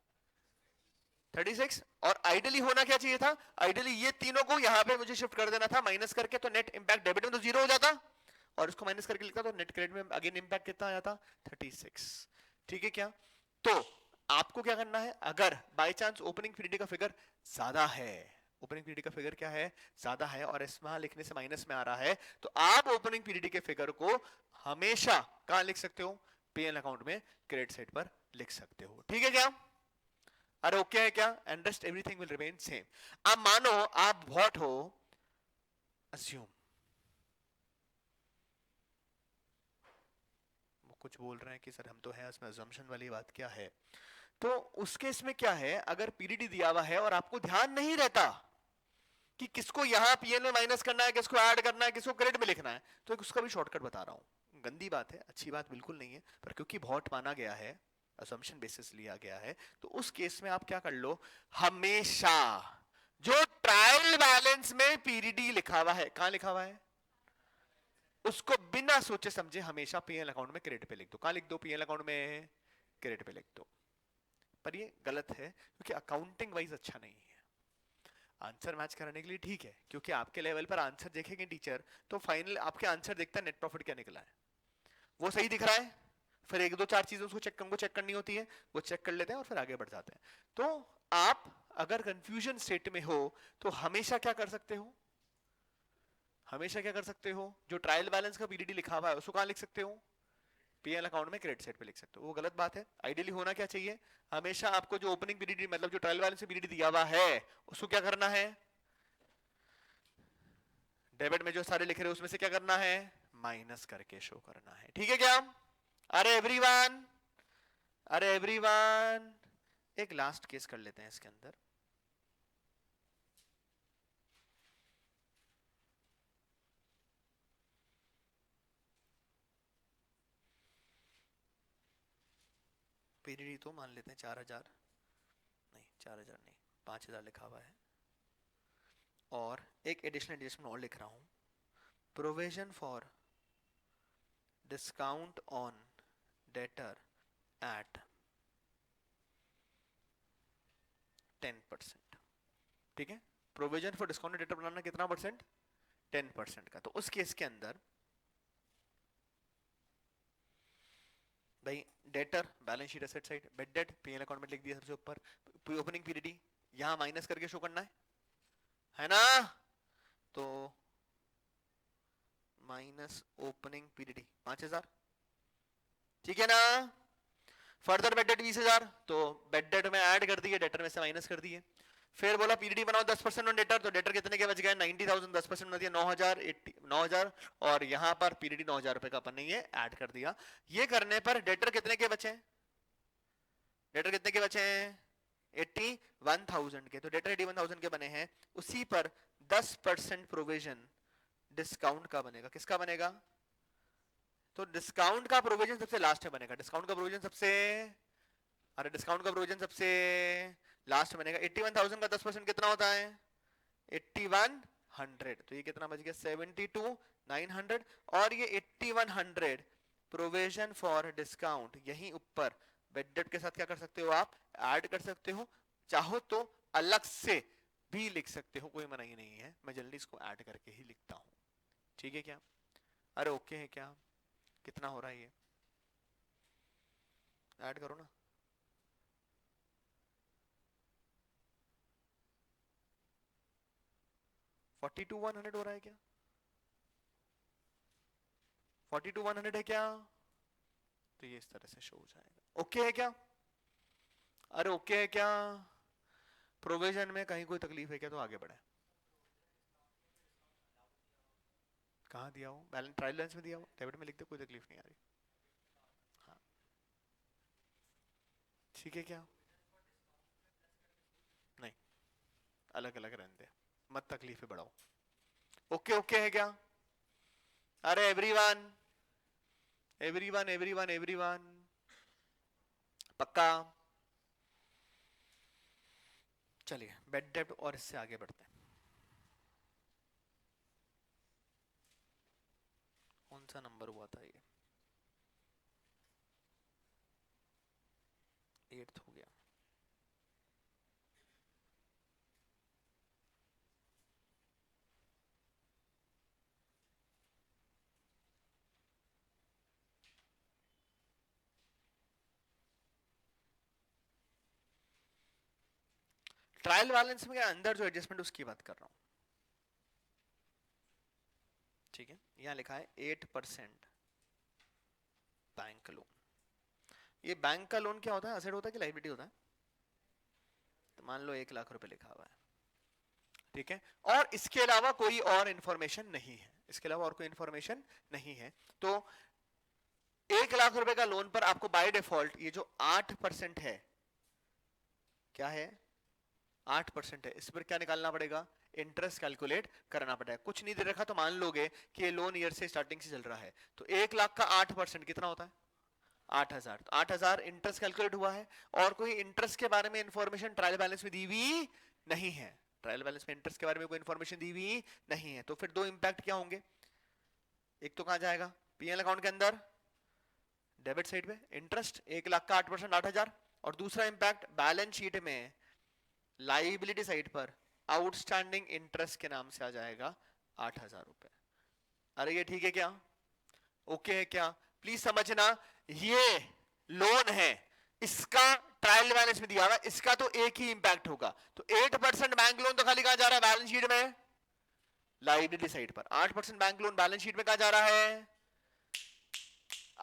36। और आइडियली होना क्या चाहिए था? आइडियली ये तीनों को यहां पे मुझे शिफ्ट कर देना था माइनस करके, तो नेट इंपैक्ट डेबिट में तो जीरो हो जाता, और उसको माइनस करके लिखता तो नेट क्रेडिट में अगेन इंपैक्ट कितना आ जाता? 36। ठीक है क्या? तो आपको क्या करना है, अगर बाय चांस ओपनिंग पीरियड का फिगर ज्यादा है, ओपनिंग पीरियड का फिगर क्या है? ज्यादा है, और इसमें लिखने से माइनस में आ रहा है, तो आप ओपनिंग पीरियड के फिगर को हमेशा कहां लिख सकते हो? पीएल अकाउंट में क्रेडिट साइड पर लिख सकते हो। ठीक है क्या? अरे ओके है क्या? And rest everything will remain same. अब मानो आप व्हाट हो, अस्यूम, वो कुछ बोल रहे हैं कि सर हम तो है उसमें assumption वाली बात क्या है, तो उस केस में क्या है, अगर पीडीडी दिया हुआ है और आपको ध्यान नहीं रहता कि किसको यहाँ पीएल में माइनस करना है, किसको ऐड करना है, किसको क्रेडिट में लिखना है, तो एक उसका भी शॉर्टकट बता रहा हूँ. गंदी बात है, अच्छी बात बिल्कुल नहीं है, पर क्योंकि भॉट माना गया है, असम्पशन बेसिस लिया गया है, तो उस केस में आप क्या कर लो, हमेशा जो ट्रायल बैलेंस में पीडीडी लिखा हुआ है, कहां लिखा हुआ है, उसको बिना सोचे समझे हमेशा पीएल अकाउंट में क्रेडिट पे लिख दो. कहां लिख दो? पीएल अकाउंट में क्रेडिट पे लिख दो. पर ये गलत है, क्योंकि अकाउंटिंग वाइज अच्छा नहीं है. आंसर मैच कराने के लिए ठीक है, क्योंकि आपके लेवल पर आंसर देखेंगे टीचर, तो फाइनल आपके आंसर देखता है नेट प्रॉफिट क्या निकला है, वो सही दिख रहा है, फिर एक दो चार चीजें उसको चेक करनी होती है, वो चेक कर लेते हैं और फिर आगे बढ़ जाते हैं. तो आप अगर कंफ्यूजन स्टेट में हो तो हमेशा क्या कर सकते हो, हमेशा क्या कर सकते हो, जो ट्रायल बैलेंस का पीडीडी लिखा हुआ है उसको कहां लिख सकते हो, पीएल अकाउंट में क्रेडिट साइड पे लिख सकते हो. वो गलत बात है. आइडियली होना क्या चाहिए, हमेशा आपको जो ओपनिंग पीडीडी मतलब जो ट्रायल बैलेंस से पीडीडी दिया हुआ है उसको क्या करना है, डेबिट में जो सारे लिख रहे हैं उसमें से क्या करना है, माइनस करके शो करना है. ठीक है क्या? अरे एवरीवन, अरे एवरीवन, एक लास्ट केस कर लेते हैं इसके अंदर. पीडीडी तो मान लेते हैं 4,000, नहीं 4,000 नहीं, 5,000 लिखा हुआ है, और एक एडिशनल एडजस्टमेंट और लिख रहा हूं, provision for discount on debtor at 10%. ठीक है, प्रोविजन फॉर डिस्काउंट डेटर बनाना कितना परसेंट, 10% का. तो उस केस के अंदर भाई debtor balance sheet asset side, bed date PL account में लिख दिया सबसे ऊपर, ओपनिंग पीडीडी यहां माइनस करके शो करना है ना, तो माइनस ओपनिंग पीडीडी 5,000. ठीक है ना, फर्दर बेड डेट 20,000, तो बेड डेट में ऐड कर दिए, डेटर में से माइनस कर दिए. फिर बोला पीडीडी बनाओ 10% ऑन डेटर, तो डेटर कितने के बच गए, 90,000, 10% बना दिया 9,000, 9,000, और यहां पर पीडीडी 9,000 रुपए का अपन ने ये ऐड कर दिया. ये करने पर डेटर कितने के बचे, डेटर कितने के बचे हैं, 81,000 के. तो डेटर 81,000 के बने हैं, उसी पर 10% प्रोविजन डिस्काउंट का बनेगा. किसका बनेगा, तो डिस्काउंट का प्रोविजन सबसे लास्ट में बनेगा. डिस्काउंट का प्रोविजन सबसे, अरे डिस्काउंट का प्रोविजन सबसे लास्ट बनेगा. 81,000 का 10% कितना होता है, 8100. तो ये कितना बच गया, 72,900. और ये 8100 प्रोविजन फॉर डिस्काउंट यहीं ऊपर बेड डेट के साथ क्या कर सकते हो, आप ऐड कर सकते हो. चाहो तो अलग से भी लिख सकते हो, कोई मनाही नहीं है. मैं जल्दी इसको ऐड करके ही लिखता हूं. ठीक है क्या? अरे ओके है क्या? कितना हो रहा है ये, ऐड करो ना. 42,100 हो रहा है क्या, 42,100 है क्या, तो ये इस तरह से शो हो जाएगा. ओके है क्या? अरे ओके है क्या? प्रोविजन में कहीं कोई तकलीफ है क्या, तो आगे बढ़े. कहाँ दिया हो, बैलेंस ट्रायल बैलेंस में दिया हो, डेबिट में लिख दे, कोई तकलीफ नहीं आ रही. हाँ ठीक है क्या, नहीं अलग अलग रहने दे, मत तकलीफें बढ़ाओ. ओके ओके है क्या? अरे एवरीवन, एवरीवन एवरीवन एवरीवन, पक्का? चलिए बेड डेट और इससे आगे बढ़ते हैं. कौन सा नंबर हुआ था ये, 8th हो गया. ट्रायल बैलेंस में अंदर जो एडजस्टमेंट उसकी बात कर रहा हूं. ठीक है, यहां लिखा है 8% बैंक लोन. ये बैंक का लोन क्या होता है, असेट होता है कि लायबिलिटी होता है, मान लो 1,00,000 रुपए लिखा हुआ है, ठीक है, और इसके अलावा कोई और इंफॉर्मेशन नहीं है, इसके अलावा और कोई इंफॉर्मेशन नहीं है, तो 1,00,000 रुपए का लोन पर आपको बाय डिफॉल्ट ये जो 8% है, क्या है 8% है, इस पर क्या निकालना पड़ेगा, इंटरेस्ट कैलकुलेट करना पड़ेगा। कुछ नहीं दे रखा तो मान लोगे कि ये लोन ईयर से स्टार्टिंग से चल रहा है, तो 1,00,000 का 8% कितना होता है 8,000, तो 8,000 इंटरेस्ट कैलकुलेट हुआ है, और कोई इंटरेस्ट के बारे में इंफॉर्मेशन ट्रायल बैलेंस में दी हुई नहीं है, ट्रायल बैलेंस में इंटरेस्ट के बारे में कोई इंफॉर्मेशन दी हुई नहीं है, तो फिर दो इंपैक्ट क्या होंगे, एक तो कहां जाएगा पीएल अकाउंट के अंदर डेबिट साइड पे इंटरेस्ट 1,00,000 का 8% 8,000, और दूसरा इंपैक्ट बैलेंस शीट में लाइबिलिटी साइड पर आउटस्टैंडिंग इंटरेस्ट के नाम से आ जाएगा 8,000 रुपए। अरे ये ठीक है क्या, ओके है क्या, प्लीज समझना, ये लोन है, इसका ट्रायल बैलेंस में दिया हुआ, इसका तो एक ही इंपैक्ट होगा, तो 8% बैंक लोन तो खाली कहां जा रहा है बैलेंस शीट में, लाइबिलिटी साइड पर, 8% बैंक लोन बैलेंस शीट में कहां जा रहा है,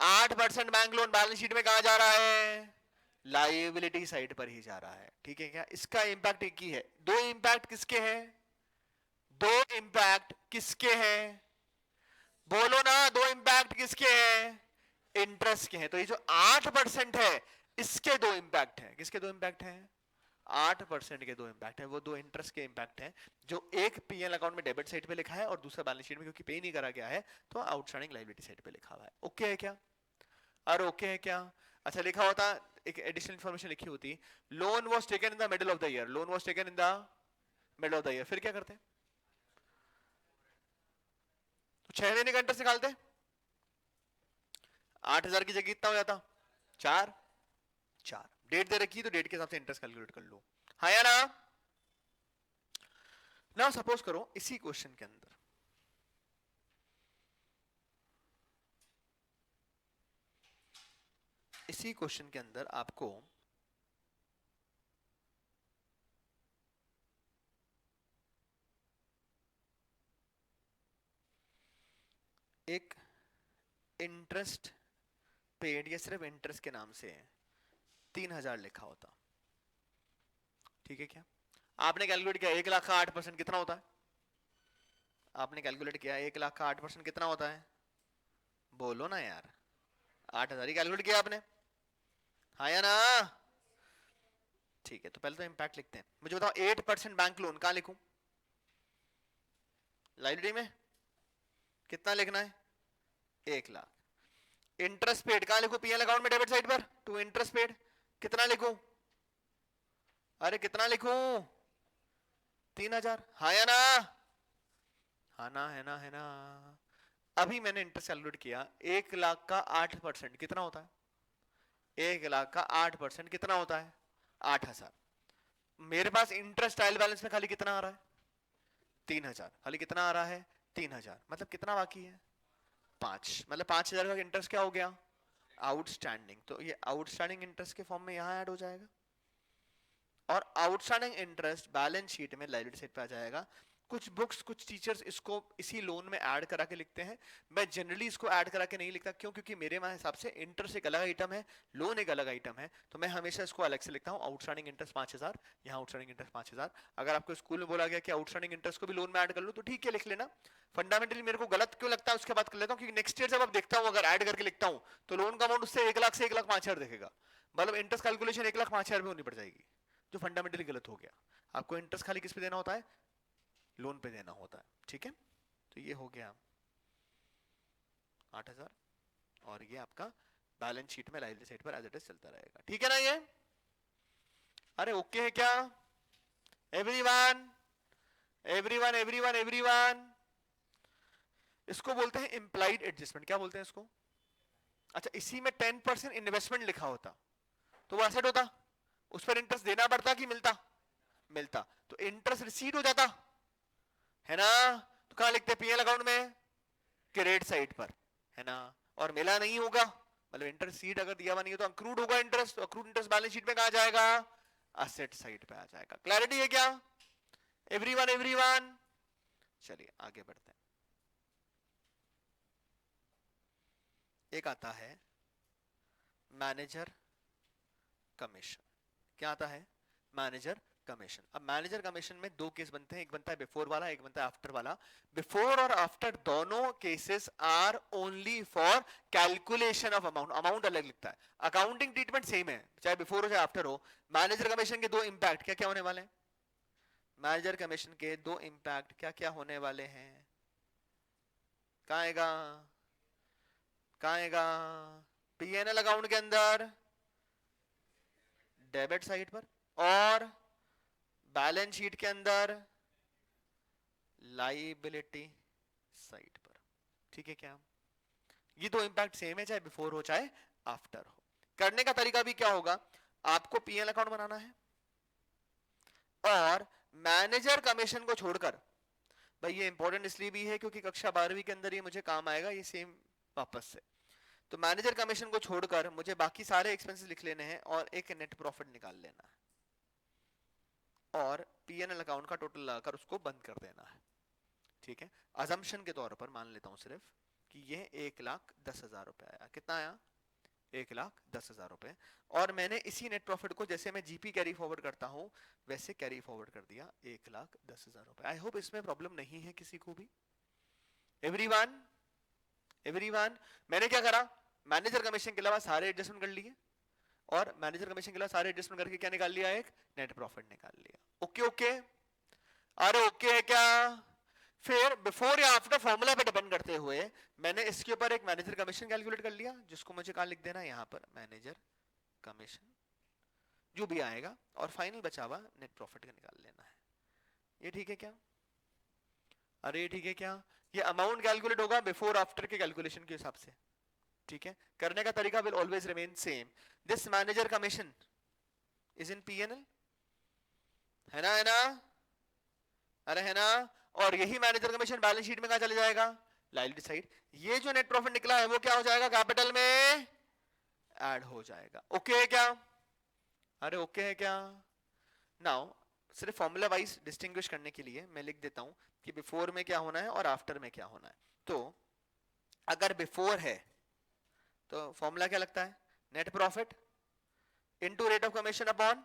8% बैंक लोन बैलेंस शीट में कहां जा रहा है, लाइबिलिटी साइड पर ही जा रहा है, ठीक है क्या, इसका इंपैक्ट एक ही है, दो इंपैक्ट किसके हैं, दो इंपैक्ट किसके हैं, बोलो ना, दो इंपैक्ट किसके हैं, इंटरेस्ट के हैं, तो ये जो 8% है इसके दो इंपैक्ट हैं, किसके दो इंपैक्ट हैं, 8% के दो इंपैक्ट है, वो दो इंटरेस्ट के इंपैक्ट हैं, जो एक पीएल अकाउंट में डेबिट साइड पे लिखा है और दूसरा बैलेंस शीट में क्योंकि पे नहीं करा गया है तो आउटस्टैंडिंग लायबिलिटी साइड पे लिखा हुआ है, ओके है क्या, और ओके है क्या, अच्छा लिखा होता, एक एडिशनल इंफॉर्मेशन लिखी होती, loan was taken in the middle of the year, loan was taken in the middle of the year, फिर क्या करते, तो 6 महीने का इंटरेस्ट निकालते, 8,000 की जगह कितना हो जाता, 4, डेट दे रखी है तो डेट के हिसाब से इंटरेस्ट कैलकुलेट कर लो, हाँ या ना, ना सपोज करो इसी क्वेश्चन के अंदर आपको एक इंटरेस्ट पेड या सिर्फ इंटरेस्ट के नाम से 3,000 लिखा होता, ठीक है क्या, आपने कैलकुलेट किया 1,00,000 का 8% कितना होता है, आपने कैलकुलेट किया 1,00,000 का 8% कितना होता है, बोलो ना यार, 8,000 ही कैलकुलेट किया आपने, हाँ या ना, ठीक है, तो पहले तो इंपैक्ट लिखते हैं, मुझे बताओ 8% बैंक लोन कहां लिखूं, लाइब्रेरी में कितना लिखना है, 1,00,000, इंटरेस्ट पेड कहां लिखूं, पीएल अकाउंट में डेबिट साइड पर टू इंटरेस्ट पेड कितना लिखूं, अरे कितना लिखूं, 3,000, हाँ या ना, हाँ ना, है ना, है ना, अभी मैंने इंटरेस्ट कैलकुलेट किया 1,00,000 का 8% कितना होता है, 1,00,000 का 8% कितना होता है 8,000, मेरे पास इंटरेस्ट ट्रायल बैलेंस में खाली कितना आ रहा है 3,000, खाली कितना आ रहा है 3,000, मतलब कितना बाकी है 5, मतलब 5,000 का इंटरेस्ट क्या हो गया आउटस्टैंडिंग, तो ये आउटस्टैंडिंग इंटरेस्ट के फॉर्म में यहां ऐड हो जाएगा, और आउटस्टैंडिंग इंटरेस्ट बैलेंस शीट में लायबिलिटी साइड पे आ जाएगा, कुछ बुक्स कुछ टीचर्स इसको इसी लोन में ऐड करा के लिखते हैं, मैं जनरली इसको ऐड करा के नहीं लिखता, क्यों, क्योंकि मेरे हिसाब से इंटरेस्ट एक अलग आइटम है, लोन एक अलग आइटम है, तो मैं हमेशा इसको अलग से लिखता हूँ, आउटस्टैंडिंग इंटरेस्ट 5,000, यहाँ आउटस्टैंडिंग इंटरेस्ट 5,000, अगर आपको स्कूल में बोला गया कि आउटस्टैंडिंग इंटरेस्ट को भी लोन में ऐड कर लो तो ठीक है लिख लेना, फंडामेंटली मेरे को गलत क्यों लगता है उसके बाद कर लेता हूँ, क्योंकि नेक्स्ट ईयर जब आप देखता हूँ अगर ऐड करके लिखता हूँ तो लोन का अमाउंट उससे 1,00,000 से 1,05,000 दिखेगा, मतलब इंटरेस्ट कैलकुलेशन 1,05,000 होनी पड़ जाएगी, जो फंडामेंटली गलत हो गया, आपको इंटरेस्ट खाली किस पे देना होता है, लोन पे देना होता है, ठीक है, तो ये हो गया 8,000, और ये आपका बैलेंस शीट में लायबिलिटी साइड पर एज इट इज चलता रहेगा, ठीक है ना ये, अरे ओके है क्या, एवरीवन एवरीवन एवरीवन एवरीवन, इसको बोलते हैं इंप्लाइड एडजस्टमेंट, क्या बोलते हैं इसको, अच्छा इसी में 10% इन्वेस्टमेंट लिखा होता तो वो एसेट होता, उस पर इंटरेस्ट देना पड़ता कि मिलता, मिलता, तो इंटरेस्ट रिसीव हो जाता है ना, तो कहां लिखते हैं पीएल अकाउंट में क्रेडिट साइड पर, है ना, और मिला नहीं होगा, मतलब इंटरेस्ट सीट अगर दिया हुआ नहीं हो तो अक्रूड होगा इंटरेस्ट, तो अक्रूड इंटरेस्ट बैलेंस शीट में कहा जाएगा, असेट साइड पे आ जाएगा, क्लैरिटी है क्या, एवरीवन एवरीवन, चलिए आगे बढ़ते हैं, एक आता है मैनेजर कमीशन, क्या आता है मैनेजर कमीशन। अब मैनेजर कमीशन में दो केस बनते हैं, एक बनता है बिफोर वाला, एक बनता है आफ्टर वाला। बिफोर और आफ्टर दोनों cases are only for calculation of amount, amount अलग लिखता है, अकाउंटिंग ट्रीटमेंट सेम है चाहे बिफोर हो चाहे आफ्टर हो। मैनेजर कमीशन के दो इंपैक्ट क्या क्या होने वाले हैं, मैनेजर कमीशन के दो इंपैक्ट क्या क्या होने वाले हैं, कहां आएगा, कहां आएगा, पीएनएल अकाउंट के अंदर डेबिट साइड पर, और बैलेंस शीट के अंदर लाइबिलिटी साइड पर। ठीक है क्या, ये दो इंपैक्ट सेम है चाहे बिफोर हो चाहे आफ्टर हो। करने का तरीका भी क्या होगा, आपको पीएल अकाउंट बनाना है और मैनेजर कमीशन को छोड़कर, भाई ये इंपॉर्टेंट इसलिए भी है क्योंकि कक्षा 12वीं के अंदर ये मुझे काम आएगा, ये सेम वापस से, तो मैनेजर कमीशन को छोड़कर मुझे बाकी सारे एक्सपेंसेस लिख लेने हैं और एक नेट प्रॉफिट निकाल लेना है और पीएनएल अकाउंट का टोटल लगाकर उसको बंद कर देना है। ठीक है, अजम्पशन के तौर पर मान लेता हूं सिर्फ कि ये 1,10,000 रुपए आया, कितना आया, 1,10,000 रुपए, और मैंने इसी नेट प्रॉफिट को जैसे मैं जीपी कैरी फॉरवर्ड करता हूं वैसे कैरी फॉरवर्ड कर दिया 1,10,000 रुपए। आई होप इसमें प्रॉब्लम नहीं है किसी को भी। एवरीवन, एवरीवन, मैंने क्या करा, मैनेजर कमीशन के अलावा सारे एडजस्टमेंट कर लिए और मैनेजर कमीशन के अलावा सारे एडजस्टमेंट करके क्या निकाल लिया, एक नेट प्रॉफिट निकाल लिया। ओके ओके, अरे ओके है क्या। फिर बिफोर या आफ्टर फॉर्मूला पे डिपेंड करते हुए मैंने इसके ऊपर एक मैनेजर कमीशन कैलकुलेट कर लिया, जिसको मुझे कहां लिख देना है, यहां पर मैनेजर कमीशन जो भी आएगा, और फाइनल बचा हुआ नेट प्रॉफिट का निकाल लेना है। ये ठीक है क्या, अरे ये ठीक है क्या, ये अमाउंट कैलकुलेट होगा बिफोर आफ्टर के कैलकुलेशन के हिसाब से। ठीक है, करने का तरीका will always remain same. This manager commission is in PNL, है ना, है ना, अरे है ना, और यही मैनेजर कमीशन बैलेंस शीट में कहां चले जाएगा, लायबिलिटी साइड। ये जो नेट प्रॉफिट निकला है वो क्या हो जाएगा, कैपिटल में ऐड हो जाएगा। ओके है क्या, अरे ओके है क्या। नाउ सिर्फ फॉर्मूला वाइज डिस्टिंग्विश करने के लिए मैं लिख देता हूं कि बिफोर में क्या होना है और आफ्टर में क्या होना है। तो अगर बिफोर है तो फॉर्मूला क्या लगता है, net profit into rate of commission upon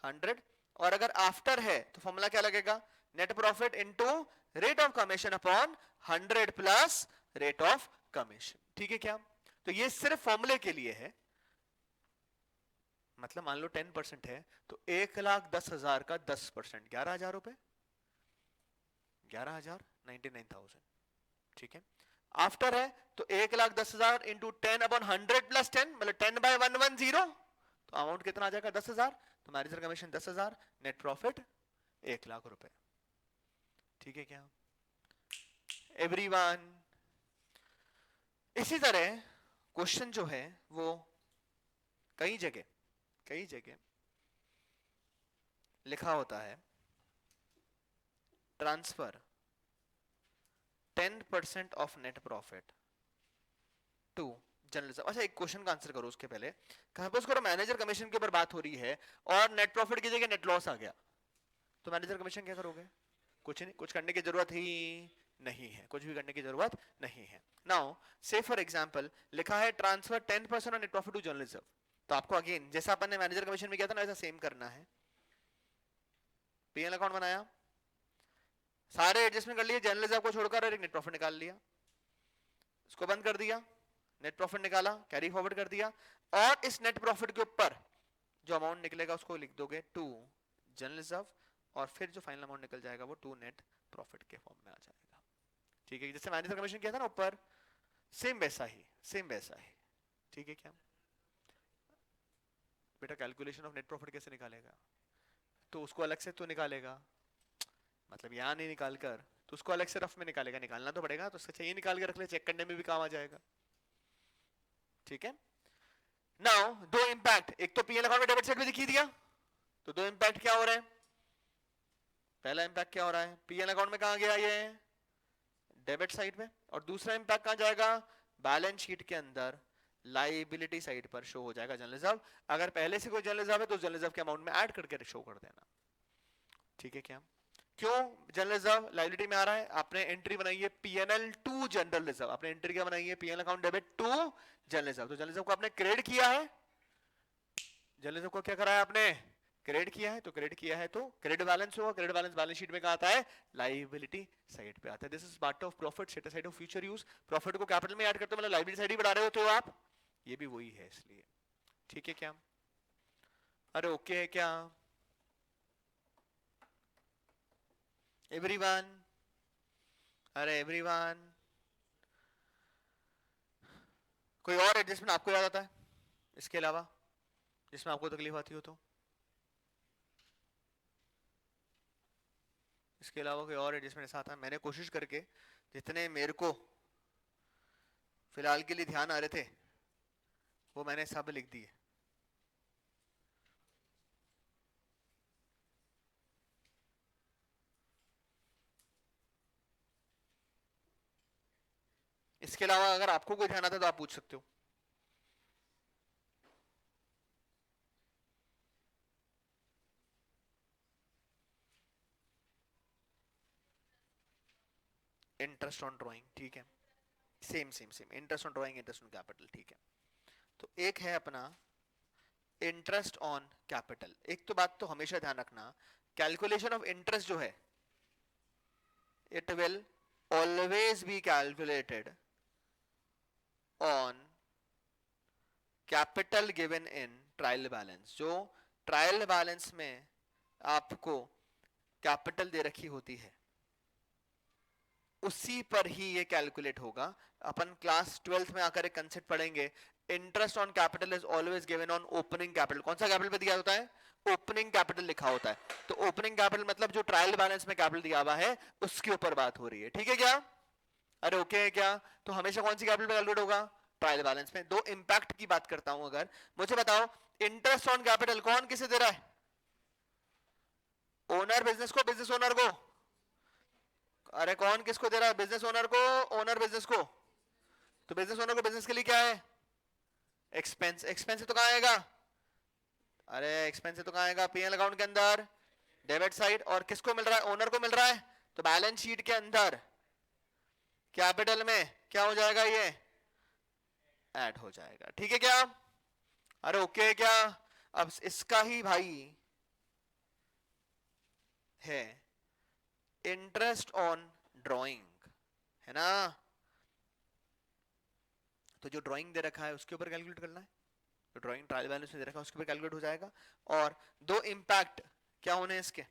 100, और अगर आफ्टर है तो फॉर्मूला क्या लगेगा, net profit into rate of commission upon 100 plus rate of commission. ठीक है क्या, तो ये सिर्फ फॉर्मूले के लिए है, मतलब मान लो 10% है तो 1,10,000 का 10% 11,000 रुपए, 11,000 99,000। ठीक है, आफ्टर है तो 1,10,000 इंटू 10 अपॉन 100 प्लस 10, मतलब 10/110, तो अमाउंट कितना आ जाएगा 10,000, तो मैनेजर कमीशन 10,000, नेट प्रॉफिट 1,00,000 रुपए। ठीक है क्या एवरीवन। इसी तरह क्वेश्चन जो है वो कई जगह लिखा होता है, transfer 10% of net profit to general. अच्छा एक क्वेश्चन का आंसर करो उसके पहले, सपोज करो मैनेजर कमीशन के ऊपर बात हो रही है और नेट प्रॉफिट की जगह नेट लॉस आ गया, तो मैनेजर कमीशन क्या करोगे, कुछ नहीं, कुछ करने की जरूरत ही नहीं है, कुछ भी करने की जरूरत नहीं है। नाउ से फॉर एग्जांपल लिखा है transfer 10% of net profit to general reserve, तो आपको अगेन जैसा अपन ने मैनेजर कमीशन में किया था ना वैसा सेम करना है। पीएल अकाउंट बनाया, सारे एडजस्टमेंट कर लिए जनरल रिजर्व को छोड़कर, और एक नेट प्रॉफिट निकाल लिया, इसको बंद कर दिया, नेट प्रॉफिट निकाला, कैरी फॉरवर्ड कर दिया, और इस नेट प्रॉफिट के ऊपर जो अमाउंट निकलेगा उसको लिख दोगे टू जनरल रिजर्व, और फिर जो फाइनल अमाउंट निकल जाएगा वो टू नेट प्रॉफिट के फॉर्म में आ जाएगा। ठीक है, जैसे मैनेजर कमीशन किया था ना ऊपर, सेम वैसा ही, सेम वैसा ही। ठीक है क्या बेटा, कैलकुलेशन ऑफ नेट प्रॉफिट कैसे निकालेगा, तो उसको अलग से तो निकालेगा, मतलब यहां नहीं निकाल कर तो उसको अलग से रफ में निकालेगा, निकालना तो पड़ेगा, तो उससे चाहिए निकाल के रख ले, चेक करने में भी काम आ जाएगा। ठीक है, नाउ दो इंपैक्ट, एक तो पीएल अकाउंट में डेबिट साइड पे दिखा दिया, तो दो इंपैक्ट क्या हो रहा है, पहला इंपैक्ट क्या हो रहा है, पीएल अकाउंट में कहां गया ये डेबिट साइड पे, और दूसरा इंपैक्ट कहां जाएगा, बैलेंस शीट के अंदर लाइबिलिटी साइड पर शो हो जाएगा जनरल रिजर्व। अगर पहले से कोई जनरल रिजर्व है तो जनरल रिजर्व के अमाउंट में ऐड करके शो कर देना। ठीक है क्या, क्यों जनरल रिजर्व लाइबिलिटी में आ रहा है, आपने एंट्री बनाई है पीएनएल टू जनरल रिजर्व, आपने एंट्री क्या बनाई है, PNL account debit to general reserve, तो जनरल रिजर्व को आपने क्रेडिट किया है, जनरल रिजर्व को क्या करा है आपने क्रेडिट किया है तो क्रेडिट किया है तो क्रेडिट बैलेंस होगा, क्रेडिट बैलेंस बैलेंस शीट में कहाँ आता है, लाइबिलिटी साइड पे आता है। This is part of profit, set aside of future use. Profit को कैपिटल में ऐड करते हो मतलब लाइबिलिटी साइड ही बढ़ा रहे होते हो आप, ये भी वही है इसलिए। ठीक है क्या? अरे ओके है क्या एवरीवन? अरे एवरीवन, कोई और एडजस्टमेंट आपको याद आता है इसके अलावा जिसमें आपको तकलीफ आती हो तो? इसके अलावा कोई और एडजस्टमेंट ऐसा आता है? मैंने कोशिश करके जितने मेरे को फिलहाल के लिए ध्यान आ रहे थे वो मैंने सब लिख दिए। इसके अलावा अगर आपको कोई ध्यान आता है तो आप पूछ सकते हो। इंटरेस्ट ऑन ड्राइंग, ठीक है। Same same same, interest on drawing, interest on capital, ठीक है। तो एक है अपना इंटरेस्ट ऑन कैपिटल। एक तो बात तो हमेशा ध्यान रखना, कैलकुलेशन ऑफ इंटरेस्ट जो है it will always be calculated on capital given in trial balance. जो ट्रायल बैलेंस में आपको कैपिटल दे रखी होती है उसी पर ही ये कैलकुलेट होगा। अपन क्लास 12th में आकर एक कंसेप्ट पढ़ेंगे, interest on capital is always given on opening capital. कौन सा कैपिटल पे दिया होता है? ओपनिंग कैपिटल लिखा होता है। तो ओपनिंग कैपिटल मतलब जो ट्रायल बैलेंस में कैपिटल दिया हुआ है उसके ऊपर बात हो रही है, ठीक है क्या? अरे ओके है क्या? तो हमेशा कौन सी कैपिटल पे कैलकुलेट होगा? ट्रायल बैलेंस में। दो इंपैक्ट की बात करता हूं, अगर मुझे बताओ इंटरेस्ट ऑन कैपिटल कौन किसे दे रहा है? ओनर बिजनेस को, बिजनेस ओनर को? अरे कौन किसको दे रहा है? बिजनेस ओनर को, ओनर बिजनेस को। तो बिजनेस ओनर को बिजनेस के लिए क्या है? एक्सपेंस। एक्सपेंस तो कहां आएगा? अरे एक्सपेंस तो कहां आएगा? पीएल अकाउंट के अंदर, डेबिट साइड। और किसको मिल रहा है? ओनर को मिल रहा है। तो बैलेंस शीट के अंदर कैपिटल में क्या हो जाएगा? ये ऐड हो जाएगा, ठीक है क्या? अरे ओके है क्या? अब इसका ही भाई है इंटरेस्ट ऑन ड्राइंग, है ना? तो जो ड्राइंग दे रखा है उसके ऊपर कैलकुलेट करना है, जो ड्राइंग ट्रायल बैलेंस में दे रखा है उसके ऊपर कैलकुलेट हो जाएगा। और दो इंपैक्ट क्या होने हैं इसके?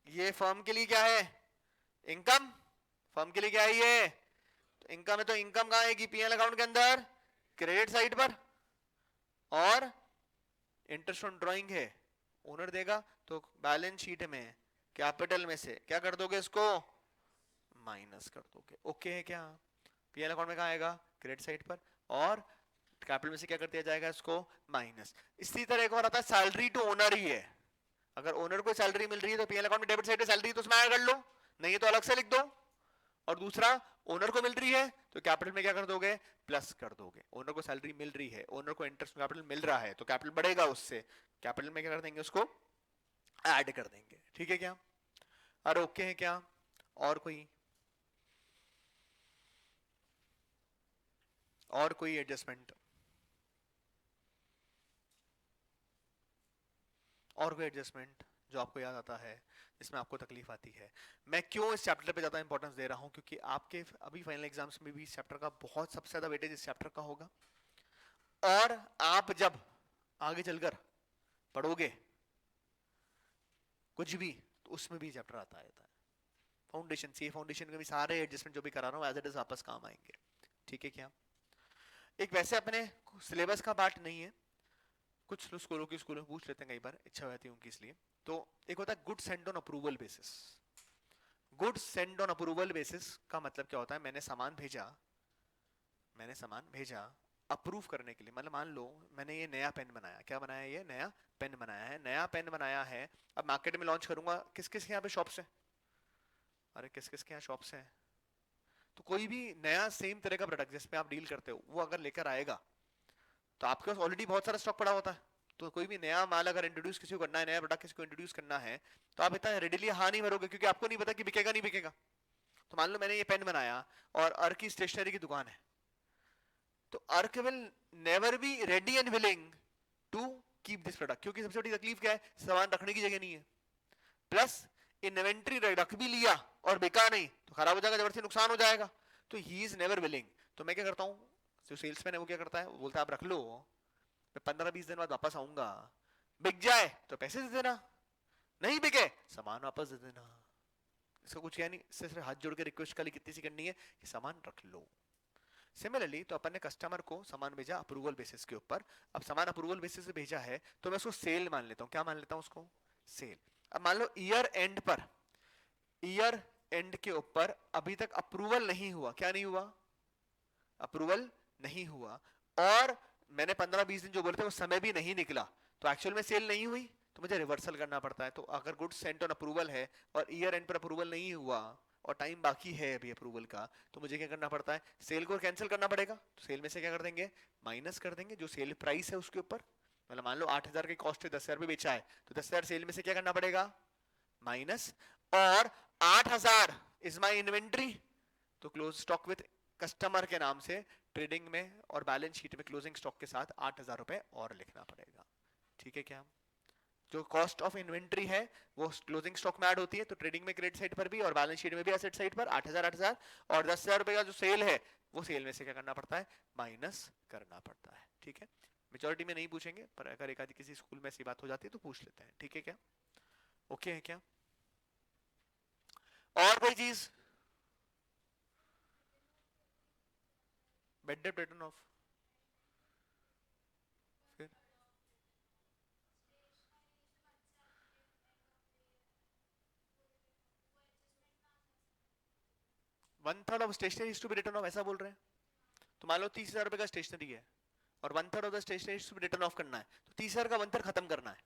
ये फर्म के लिए क्या है? इनकम। फर्म के लिए क्या है ये? तो इनकम है, तो इनकम कहां आएगी? पीएल अकाउंट के अंदर, क्रेडिट साइड पर। और इंटरेस्ट ऑन ड्राइंग है, ओनर देगा, तो बैलेंस शीट में कैपिटल में से क्या कर दोगे? इसको माइनस कर दोगे। ओके है क्या? पीएल अकाउंट में कहां आएगा? क्रेडिट साइड पर। और कैपिटल में से क्या कर दिया जाएगा? इसको माइनस। इसी तरह एक और आता है सैलरी टू ओनर ही है। अगर ओनर को सैलरी मिल रही है तो पीएल अकाउंट में डेबिट साइड पे सैलरी तो उसमें ऐड कर लो, नहीं है तो अलग से लिख दो। और दूसरा, ओनर को मिल रही है तो कैपिटल में क्या कर दोगे? प्लस कर दोगे। ओनर को सैलरी मिल रही है, ओनर को इंटरेस्ट कैपिटल मिल रहा है तो कैपिटल बढ़ेगा, उससे कैपिटल में क्या कर देंगे? उसको ऐड कर देंगे, ठीक है क्या? अरे ओके है क्या? और कोई एडजस्टमेंट? और कोई एडजस्टमेंट जो आपको याद आता है जिसमें आपको तकलीफ आती है? मैं क्यों इस चैप्टर पे ज्यादा इंपॉर्टेंस दे रहा हूं, क्योंकि आपके अभी फाइनल एग्जाम्स में भी इस चैप्टर का बहुत सबसे ज्यादा वेटेज इस चैप्टर का होगा। और आप जब आगे चलकर पढ़ोगे कुछ भी तो उसमें भी चैप्टर आता है। फाउंडेशन, सी फाउंडेशन के भी सारे एडजस्टमेंट जो भी करा रहा हूँ एज इट इज वापस काम आएंगे, ठीक है क्या? एक वैसे अपने सिलेबस का पार्ट नहीं है, कुछ स्कूलों में पूछ लेते हैं कई बार, इच्छा रहती है उनकी इसलिए। तो एक होता है good send on approval basis. Good send on approval basis का मतलब क्या होता है? मैंने सामान भेजा अप्रूव करने के लिए। मतलब मान लो मैंने ये नया पेन बनाया, क्या बनाया? ये नया पेन बनाया है, नया पेन बनाया है। अब मार्केट में लॉन्च करूंगा, किस किस के यहाँ पे शॉप्स है? अरे किस किस के यहाँ शॉप्स हैं? तो कोई भी नया सेम तरह का प्रोडक्ट जिसमें आप डील करते हो वो अगर लेकर आएगा तो आपके पास ऑलरेडी बहुत सारा स्टॉक पड़ा होता है। तो कोई भी नया माल अगर इंट्रोड्यूस किसी को करना है, नया प्रोडक्ट किसी को इंट्रोड्यूस करना है, तो आप इतना रेडिली हाँ नहीं भरोगे, क्योंकि आपको नहीं पता कि बिकेगा नहीं बिकेगा। तो मान लो मैंने ये पेन बनाया और अर्क की स्टेशनरी की दुकान है, तो ark will never be ready and willing to keep this product, क्योंकि सबसे बड़ी तकलीफ क्या है, सामान रखने की जगह नहीं है, प्लस इन्वेंट्री रख भी लिया और बिका नहीं तो खराब हो जाएगा, जबरदस्ती नुकसान हो जाएगा, तो ही इज नेवर विलिंग। तो मैं क्या करता हूँ, जो सेल्समैन है वो क्या करता है, वो बोलता है आप रख लो, मैं 15-20 दिन बाद वापस आऊंगा, बिक जाए तो पैसे दे देना, नहीं बिके सामान वापस दे देना। इसका कुछ क्या नहीं, इससे सिर्फ हाथ जोड़ के रिक्वेस्ट खाली कितनी सी करनी है कि सामान रख लो। सिमिलरली तो अपन ने कस्टमर को सामान भेजा अप्रूवल बेसिस के ऊपर, अब सामान अप्रूवल बेसिस से भेजा है तो मैं उसको सेल मान लेता हूँ, क्या मान लेता हूँ उसको, सेल। अब मान लो ईयर एंड पर, ईयर एंड के ऊपर अभी तक अप्रूवल नहीं हुआ, क्या नहीं हुआ, अप्रूवल नहीं हुआ, और मैंने 15-20 दिन जो बोले थे वो समय भी नहीं निकला, तो एक्चुअल में सेल नहीं हुई, तो मुझे रिवर्सल करना पड़ता है। तो अगर गुड्स सेंट ऑन अप्रूवल है और ईयर एंड पर अप्रूवल नहीं हुआ और टाइम बाकी है अभी अप्रूवल का, तो मुझे क्या करना पड़ता है, सेल को कैंसिल करना पड़ेगा। तो सेल में से क्या कर देंगे, माइनस कर देंगे जो सेल प्राइस है उसके ऊपर, मतलब मान लो 8,000 की कॉस्ट है, 10,000 पे बेचा है, तो 10,000 सेल में से क्या करना पड़ेगा, माइनस, और 8,000 इज माई इन्वेंट्री, तो क्लोज स्टॉक विथ कस्टमर के नाम से ट्रेडिंग में और बैलेंस शीट में क्लोजिंग स्टॉक के साथ 8,000 रुपए और लिखना पड़ेगा। ठीक है क्या, जो कॉस्ट ऑफ इन्वेंट्री है वो क्लोजिंग स्टॉक में ऐड होती है, तो ट्रेडिंग में क्रेडिट साइड पर भी और बैलेंस शीट में भी एसेट साइड पर 8,000 और 10,000 रुपए का जो सेल है वो सेल में से क्या करना पड़ता है, माइनस करना पड़ता है। ठीक है, मेजॉरिटी में नहीं पूछेंगे पर अगर एक आधी किसी स्कूल में ऐसी बात हो जाती है तो पूछ लेते हैं। ठीक है क्या, ओके है क्या, और कोई चीज, बेड डेट रिटर्न ऑफ, फिर 1/3 of stationery is to be return off, ऐसा बोल रहे हैं। तो मान लो 30,000 रुपए का स्टेशनरी है और 1/3 of the stationery is to be return off करना है, तो 30,000 का 1/3 खत्म करना है,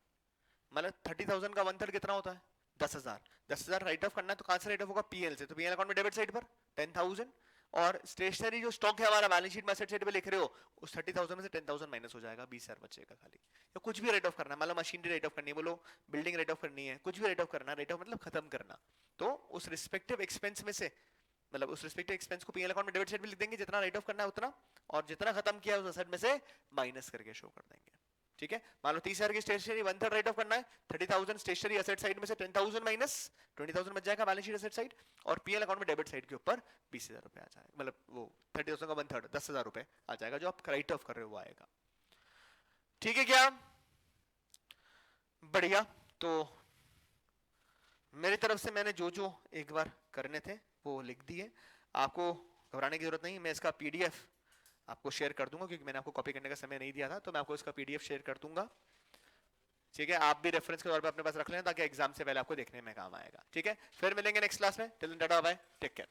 मतलब 30,000 का 1/3 कितना होता है, 10,000। 10,000 राइट ऑफ करना है, तो कहां से राइट ऑफ होगा, पीएल से, तो पीएल अकाउंट में डेबिट साइड पर 10,000, और स्टेशनरी जो स्टॉक है हमारा बैलेंस शीट में एसेट साइड पे लिख रहे हो, उस 30,000 में से 10,000 माइनस हो जाएगा, 20,000 बचेगा खाली। या कुछ भी राइट ऑफ करना है, मतलब मशीनरी राइट ऑफ करनी है, बोलो बिल्डिंग राइट ऑफ करनी है, कुछ भी राइट ऑफ करना है, राइट ऑफ मतलब खत्म करना, तो उस रिस्पेक्टिव एक्सपेंस में से, मतलब उस रिस्पेक्टिव एक्सपेंस को पीएल अकाउंट में डेबिट साइड पे लिख देंगे, जितना राइट ऑफ करना है उतना, और जितना खत्म किया उस एसेट में से माइनस करके शो कर देंगे। ठीक है, मान लो 30,000 की स्टेशनरी 1/3 राइट ऑफ करना है, 30,000 स्टेशनरी एसेट साइड में से 10,000 माइनस 20,000 बच जाएगा बैलेंस शीट एसेट साइड, और पीएल अकाउंट में डेबिट साइड के ऊपर 20,000 रुपए आ जाएगा, मतलब वो 30,000 का 1/3 10,000 रुपए आ जाएगा जो आप राइट ऑफ कर रहे हो वो आएगा। ठीक है क्या, बढ़िया। तो मेरी तरफ से मैंने जो जो एक बार करने थे वो लिख दिए, आपको घबराने की जरूरत नहीं, मैं इसका पीडीएफ आपको शेयर कर दूंगा, क्योंकि मैंने आपको कॉपी करने का समय नहीं दिया था, तो मैं आपको इसका पीडीएफ शेयर कर दूंगा। ठीक है, आप भी रेफरेंस के तौर पे अपने पास रख लें ताकि एग्जाम से पहले आपको देखने में काम आएगा। ठीक है, फिर मिलेंगे नेक्स्ट क्लास में, till then tata bye, take care.